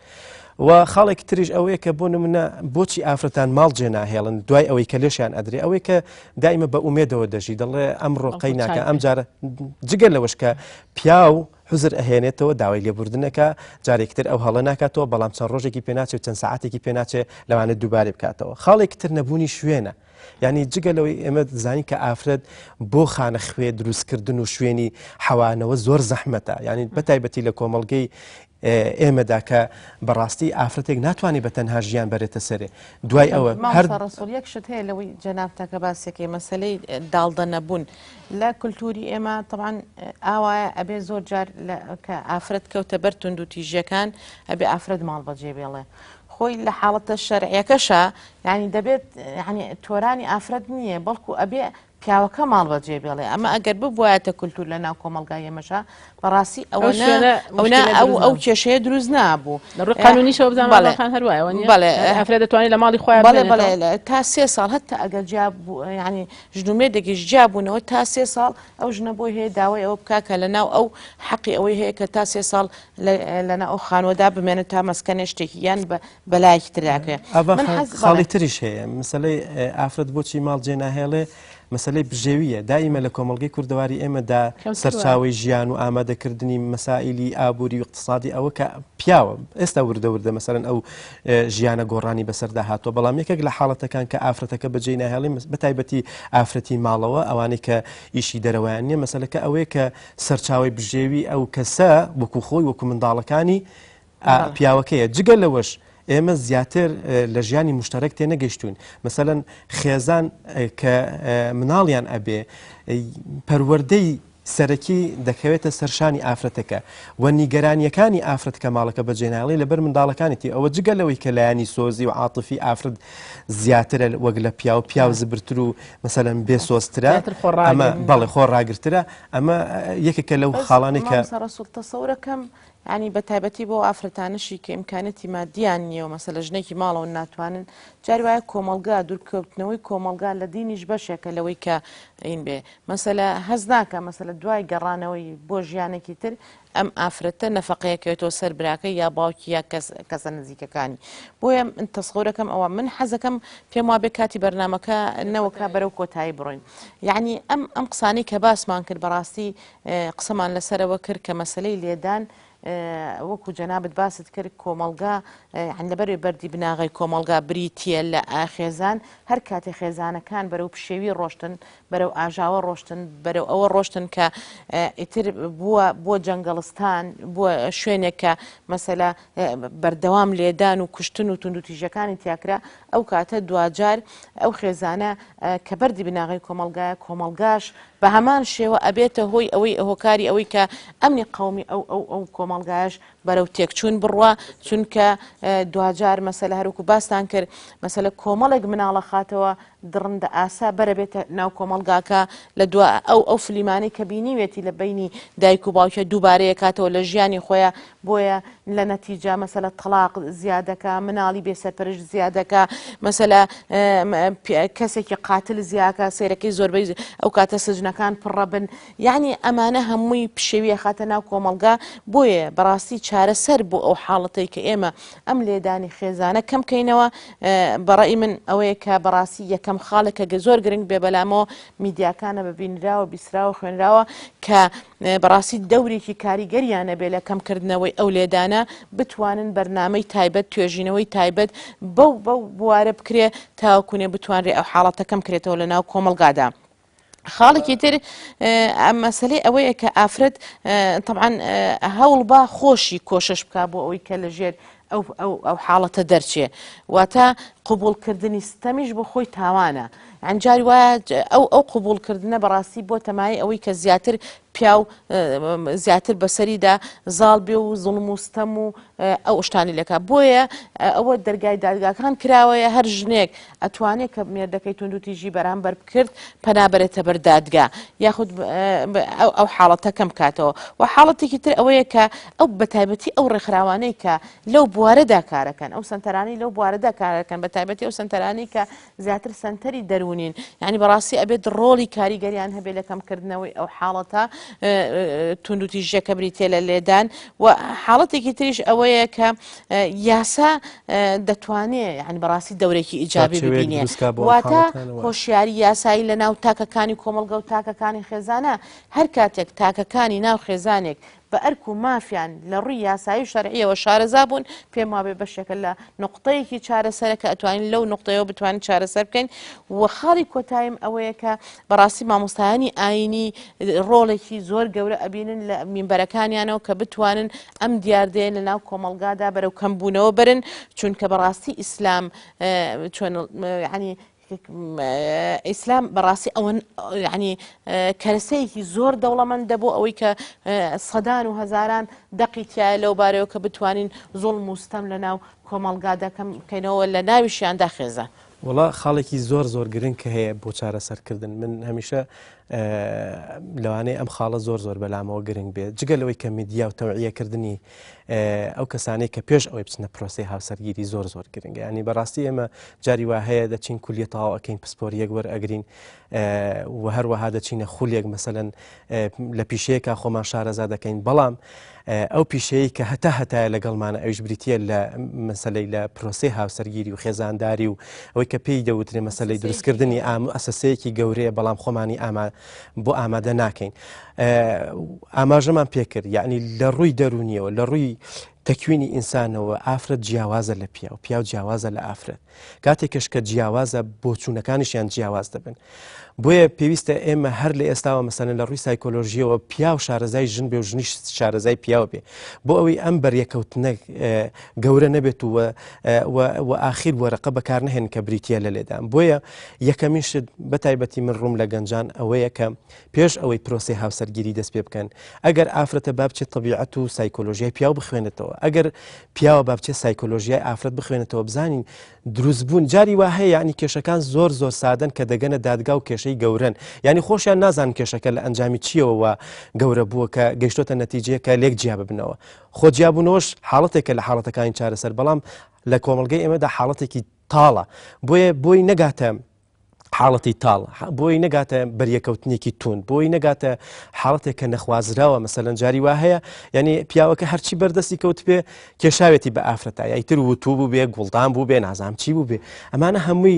و خاڵێک تریش ئەوەیە کە بۆ نمونە بۆچی ئافرەتان ماڵ جێ ناهێڵن دوای ئەوەی کە لێشیان ئەدرێ ئەوەی کە دائیمە بە ئومێدەوە دەژی دەڵێ ئەمڕۆ قەی ناکە ئەم جارە جگەر لەوەش کە پیا و حزر ئەهێنێتەوە داوای لێبوردنەکە جارێکتر ئەو هەڵە ناکاتەوە بەڵام چەند ڕۆژێکی پێناچێت چەند ساعتێکی پێناچێ لەوانێت دووبارێ بکاتەوە خاڵێکتر نەبوونی شوێنە ینی جگەلەوەی ئێمە زانی کە ئافرەت بۆ خانە خوێ دروستکردن و شوێنی حەوانەوە زۆر زەحمەتە ینی بەتایبەتی لە کۆمەڵگەی ئێمەدا کە بەڕاستی ئافرەتێک ناتوانێت بە تەنها ژیان بەرێتە سەرێ دوای ئەوە ڕسوول یەک شت هەیە لەوەی جەنابتەکە باسێکی مەسلەی داڵدە نەبوون لە کولتوری ئێمە طبعاً ئاوایە ئەبێ زۆر جار کە ئافرەت کەوتە بەر تونند و تیژەکان ئەبێ ئافرەت ماڵ بەجێ بێڵێ خۆی لە حاڵەتە شەرعیەکەشە ینی دەبێت ینی تۆرانی ئافرەت نییە بەڵکو ئەبێ پیاوەکە ماڵ بەجێ بێڵێ ئەمە ئەگەر ببوایەتە کولتور لە ناو کۆمەلگای ئێمەشە بەڕاستی ئەو کێشەیە دروست نابوو قانونیشەوە بزانان هەروایە ئافرەت دەتوانێت لە ماڵی خۆیان بڵێ تا 3 ساڵ هەتا ئەگەر ینی ژنومێردێکیش جیابوونەوە تا 3 ساڵ ئەو ژنە بۆی هەیە داوای ئەوە بکاکە لە ناو ئەو حەقی ئەوەی هەیە کە تا 3 ساڵ لەناو ئەو خانوەدا بمێنێت تا مەسکەنێ شتێکی یان بەلایەکی تراکەیە خاڵی تریش هەیە مەسەلەی ئافرەت بۆچی ماڵ جێ ناهێڵێ مەسلەی بژێویە دائیمە لە کۆمەڵگەی کوردەواری ئێمەدا سەرچاوی ژیان و ئامادەکردنی مەسائلی ئابووری و اقتصادی ئەوە کە پیاوە ئێستا وردە وردە مەسەرەن ئەو ژیانە گۆڕانی بەسەردا هاتووە بەڵام یەکێک لە حاڵەتەکان کە ئافرەتەکە بەجێ ناهێڵی بەتایبەتی ئافرەتی ماڵەوە ئەوانەی کە ئیشی دەرەوەیان نییە مەسەلەکە ئەوەیە کە سەرچاوی بژێوی ئەو کەسە وەکو خۆی وەکو منداڵەکانی پیاوەکەیە جگە لەوەش ئێمە زیاتر لە ژیانی مشتەرەک تێنەگەیشتوین مەسەلەن خێزان کە مناڵیان ئەبێ پەروەردەی سەرەکی دەکەوێتە سەرشانی ئافرەتەکە و نیگەرانیەکانی ئافرەت کە ماڵەکە بەجێناڵی لەبەر منداڵەکانیتی ئەوە جگە لەوەی کە لایانی سۆزی و عاتفی ئافرەت زیاترە وەک لە پیا و زبرتر و مەسەلەن بێ سۆزترە ئەمە بەڵێ خۆڕاگرترە ئەمە یەکێکە لەو خاڵانی کە تەسەورەکەم ینی بە تایبەتی بۆ ئافرەتانشی کە ئیمکانەتی مادیان نییە و مەسەلە ژنێکی ماڵەوە ناتوانن جاری وایە کۆمەلگا دوورکەوتنەوەی کۆمەلگا لە دینیش بەشێکە لەوەی کە این بێ مەسەلە هەز ناکە مەسەلە دوای گەڕانەوەی بۆ ژیانێکی تر ئەم ئافرەتە نەفەقەیەکەوێتەوە سەر براکە یا باوکی یا کەسە نزیکەکانی بۆیە تەسەورەکەم ئەوە من حەزەکەم پێم وابێ کاتی بەرنامەکە نەوەکە بەرەو کۆتایی بڕۆین یعنی ئەم قسانەی کە باسمان کرد بەڕاستی قسەمان لەسەرەوە کرد کە مەسلەی لێدان وەکو جەنابەت باست کرد کۆمەلگا لەبەرێ بەردی بناغی کۆمەلگا بریتە لە خێزان هەر کاتێ خێزانەکان بەرەو پشێوی ڕۆشتن بەرەو ئاژاوە ڕۆشتن بەرەو ئەوە ڕۆشتن کە ئیتر بۆ جەنگەڵستان بۆ شوێنێک کە مەسەلا بەردەوام لێدان و کوشتن و تونند و تیژەکانی تیاکرا ئەو کاتە دوجار ئەو خێزانە کە بەردی بناغی کۆمەلگایە کۆمەلگاش بە هەمان شێوە ئەبێتە هۆی ئەوەی هۆکاری ئەوەی کە ئەمنی قەومی ئەو کۆمەلگایش بەرەو تێکچوون بڕوە چونکە دوجار مەسەلە هەروکو باستان کرد مەسەلە کۆمەڵێک مناڵە خاتەوە درڕندە ئاسا بەرەبێتە ناو کۆمەلگاکە لە دو ئەو فلیمانی کە بینیوێتی لە بینی دایک و باوکە دووبارەیە کاتەوە لە ژیانی خۆیان بۆیە لە نەتیجا مەسەلە تەلاق زیادەکە مناڵی بێسەرپەرش زیادەکە مەسەلە کەسێکی قاتل زیاکە سیرەکەی زۆربەی ئەو کاتە سجنەکان پڕە بن یعنی ئەمانە هەمووی پشێویە خاتە ناو کۆمەلگا بۆیە بەڕاستی چارەسەر بۆ ئەو حاڵەتەی کە ئێمە ئەم لێدانی خێزانە کەمکەینەوە بەڕای من ئەوەیە کە بەڕاستی یەکەم خاڵێکە زۆر گرنگ بێ بەلامەوە میدیاکانە ببینراوە بیسراوە خوێنراوە کە بەڕاستی دەورێکی کاریگەریانە بێ لە کەمکردنەوەی ئەو لێدانە بتوانن بەرنامەی تایبەت توێژینەوەی تایبەت بەو بوارە بکرێ تاوەکوونێ بتوانرێ ئەو حاڵەتە کەم کرێتەوە لە ناو کۆمەلگادا. خاڵێکی تر مەسلەی ئەوەیە کە ئافرەت طبعاً هەوڵ با خۆشی کۆشش بکە بۆ ئەوەی کە لەژێر ئەو حاڵەتە دەرچێ واتە قبولکردنی ستەمیش بۆ خۆی تاوانە ئەنجاری وایە ئەو قبولکردنە بەڕاستی بۆ تەمای ئەوەی کە زیاتر پیا و زیاتر بەسەریدا زاڵ بێ و زوڵم و ستەم و ئەو شتانی لەکە بۆیە ئەوە دەرگای دادگاکان کراوەیە هەر ژنێک ئەتوانێت کە مێردەکەی تونند و تیژی بەرامبەر بکرد پەنابەرێتە بەردادگا یاخود ئەو حاڵەتە کەم کاتەوە و حاڵەتێکی تر ئەوەیە کە ئەو بەتایبەتی ئەو ڕێکخراوانەی کە لەو بوارەدا کارەکەن ئەو سنتەرانی لەو بوارەدا کارەکەن بەتایبەتی ئەو سنتەرانی کە زیاتر سنتەری دەرونین یعنی بەڕاستی ئەبێت ڕۆڵی کاریگەریان هەبێ لە کەمکردنەوەی ئەو حاڵەتە تونند و تیژەکە بریتێ لە لێدان و حاڵەتێکی تریش ئەوەیە کە یاسا دەتوانێت یعنی بەڕاستی دەورێکی ئیجابی ببینێ واتە هۆشیاری یاسایی لە ناو تاکەکانی کۆمەلگا و تاکەکانی خێزانە هەر کاتێک تاکەکانی ناو خێزانێک بە ئەرک و مافیان لە ڕووی یاسایی شەرعیەوە شارەزا بوون پێم وابێ بەشێکە لە نقطەیەکی چارەسەرە کە ئەتوانین لەو نقطەیەوە بتوانین چارەسەر بکەین و خاڵی کۆتاییم ئەوەیە کە بەڕاستی مامۆستایانی ئاینی ڕۆڵێکی زۆر گەورە ئەبینن لە مینبەرەکانیانەوە کە بتوانن ئەم دیاردەیە لە ناو کۆمەلگادا بەرەو کەمبوونەوە برن چونکە بەڕاستی ئیسلام چۆن ینی ئیسلام بەڕاستی ئەوەن ینی کەرسەیەکی زۆر دەوڵەمەند دەبوو ئەوەی کە سەدان و هەزاران دەقیتیایە لەو بارەوە کە بتوانین زوڵم و ستەم لە ناو کۆمەلگادەکەم بکەینەوە لە ناویشیاندا خێزە وڵا خاڵێکی زۆر گرنگ کە هەیە بۆ چارەسەرکردن من هەمیشە لەوانەیە ئەم خاڵە زۆر بەلامەوە گرنگ بێت جگە لەوەی کە میدیا و تەوعیەکردنی ئەو کەسانەی کە پێش ئەوەی بچنە پرۆسی هاوسەرگیری زۆر گرنگە ینی بەڕاستی ئێمە جاری وا هەیە دەچین کولیە تەواو ئەکەین پسپۆریەک وەرئەگرین و هەروەها دەچینە خولێک مەسەلەن لە پیشەیەکە خۆمان شارەزا دەکەین بەڵام ئەو پیشەیە کە هەتایە لەگەڵمانە ئەویش بریتە لە مەسەلەی لە پرۆسی هاوسەرگیری و خێزانداری و ئەوەی کە پێی دەوترێ مەسەلەی دروستکردنی ئەساسەیەکی گەورەیە بەڵام خۆمانی بۆ ئامادە ناکەین ئاماژەمان پێکرد یعنی لە ڕووی دەرونیەوە لە ڕووی تەکوینی ئینسانەوە ئافرەت جیاوازە لە پیا و جیاوازە لە ئافرەت کاتێکش کە جیاوازە بۆ چوونەکانیشیان جیاواز دەبن بۆیە پێویستە ئێمە هەر لە ئێستاوە مەسەلەن لە ڕووی سایکۆلۆژیەوە پیا و شارەزای ژن بێ و ژنیش شارەزای پیاوە بێ بۆ ئەوەی ئەم بەریەکەوتنە گەورە نەبێت و ئاخیر وەرەقە بەکار نهێن کە بریتە لە لێدان بۆیە یەکەمین شت بەتایبەتی من ڕووم لە گەنجان ئەوەیە کە پێش ئەوەی پرۆسی هاوسەرگیری دەست پێ بکەن ئەگەر ئافرەتە با بچێت تەبیعەت و سایکۆلۆژیای پیاو بخوێنێتەوە ئەگەر پیاوە با بچێت سایکۆلۆژیای ئافرەت بخوێنێتەوە بزانین دروستبوون جاری وا هەیە ینی کێشەکان زۆر سادەن کە دەگەنە دادگا و کێشەی گەورن ینی خۆشیان نازان کێشەکە لە ئەنجامی چیەوە و گەورە بووە کە گەیشتۆتە نەتیجەیە کە لێک جیا ببنەوە خۆ جیابوونەوەش حاڵەتێکە لە حاڵەتەکانی چارەسەر بەڵام لە کۆمەلگەی ئێمەدا حاڵەتێکی تاڵە بۆی نەگاتە حاڵەتی تاڵ بۆی نەگاتە بەریەکەوتنێکی تون بۆی نەگاتە حاڵەتێک کە نەخوازراوە مەسەلەن جاری وا هەیە ینی پیاوەکە هەرچی بەردەستی کەوت پێ کێشاوێتی بە ئافرەتە یایتر وتوو بوو بێ گوڵدان بوو بێ نازام چی بوو بێ ئەمانە هەمووی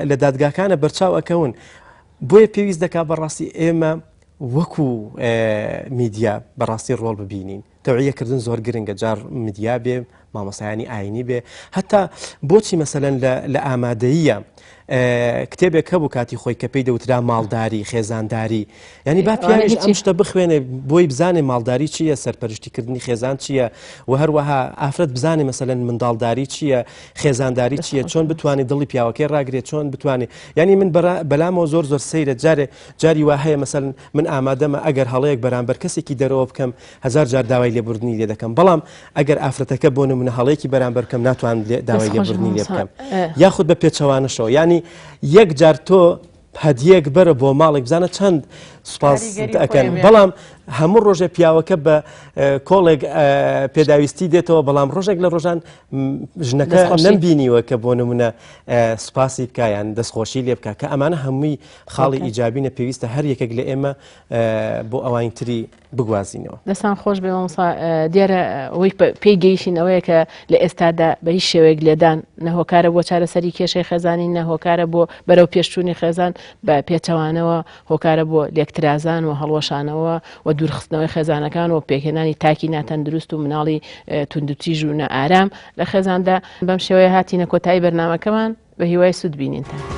لە دادگاکانە بەرچاو ئەکەون بۆیە پێویست دەکا بەڕاستی ئێمە وەکو میدیا بەڕاستی ڕۆڵ ببینین تەوعیەکردن زۆر گرنگە جار میدیا بێ مامۆستایانی ئاینی بێ هەتا بۆچی مەسەلەن لە ئامادەیە کتێبێک هەبوو کاتی خۆی کە پێی دەوترا ماڵداری خێزانداری ینی با پیاویش ئەم شتە بخوێنێ بۆی بزانێ ماڵداری چییە سەرپەرشتیکردنی خێزان چییە و هەروەها ئافرەت بزانێ مەسەلەن منداڵداری چییە خێزانداری چییە چۆن بتوانێت دڵی پیاوەکەی ڕاگرێت چۆن بتوانێت ینی من بەلامەوە زۆر سەیرە جاری وا هەیە مەسەلەن من ئامادەمە ئەگەر هەڵەیەک بەرامبەر کەسێکی دەرەوە بکەم هزار جار داوای لێبوردنی لێ دەکەم بەڵام ئەگەر ئافرەتەکە بۆ نمونە هەڵەیەکی بەرامبەر بکەم ناتوان داوای لێبوردنی لێ بکەم یاخود بە پێچەوانەشەوە ینی یەک جار تۆ هەدیەک بەرە بۆ ماڵێک بزانە چەند سوپاس ئەەکەن بەڵام هەموو ڕۆژێ پیاوەکە بە کۆڵێک پێداویستی دێتەوە بەڵام ڕۆژێک لە ڕۆژان ژنەکە نەمبینیوە کە بۆ نمونە سوپاسی بکایان دەستخۆشی لێ بکە کە ئەمانە هەمووی خاڵی ئیجابینە پێویستە هەر یەکێک لە ئێمە بۆ ئەوانتری بگوازینەوە دەستان خۆش بێ دیارە ئەوەی پێی گەیشتین ئەوەیە کە لە ئێستادا بە هیچ شێوەیەک لێدان نەهۆکارە بۆ چارەسەری کێشەی خێزانی نەهۆکارە بۆ بەرەو پێشچوونی خێزان بە پێچەوانەوە هۆکارە بۆ لێکترازان و هەڵوەشانەوە و دوورخستنەوەی خێزانەکان و پێکهێنانی تاکی ناتەندروست و مناڵی توندوتیژ و نە ئارام لە خێزاندا بەم شێوەیە هاتیینە کۆتایی بەرنامەکەمان بە هیوای سوود بینینتان.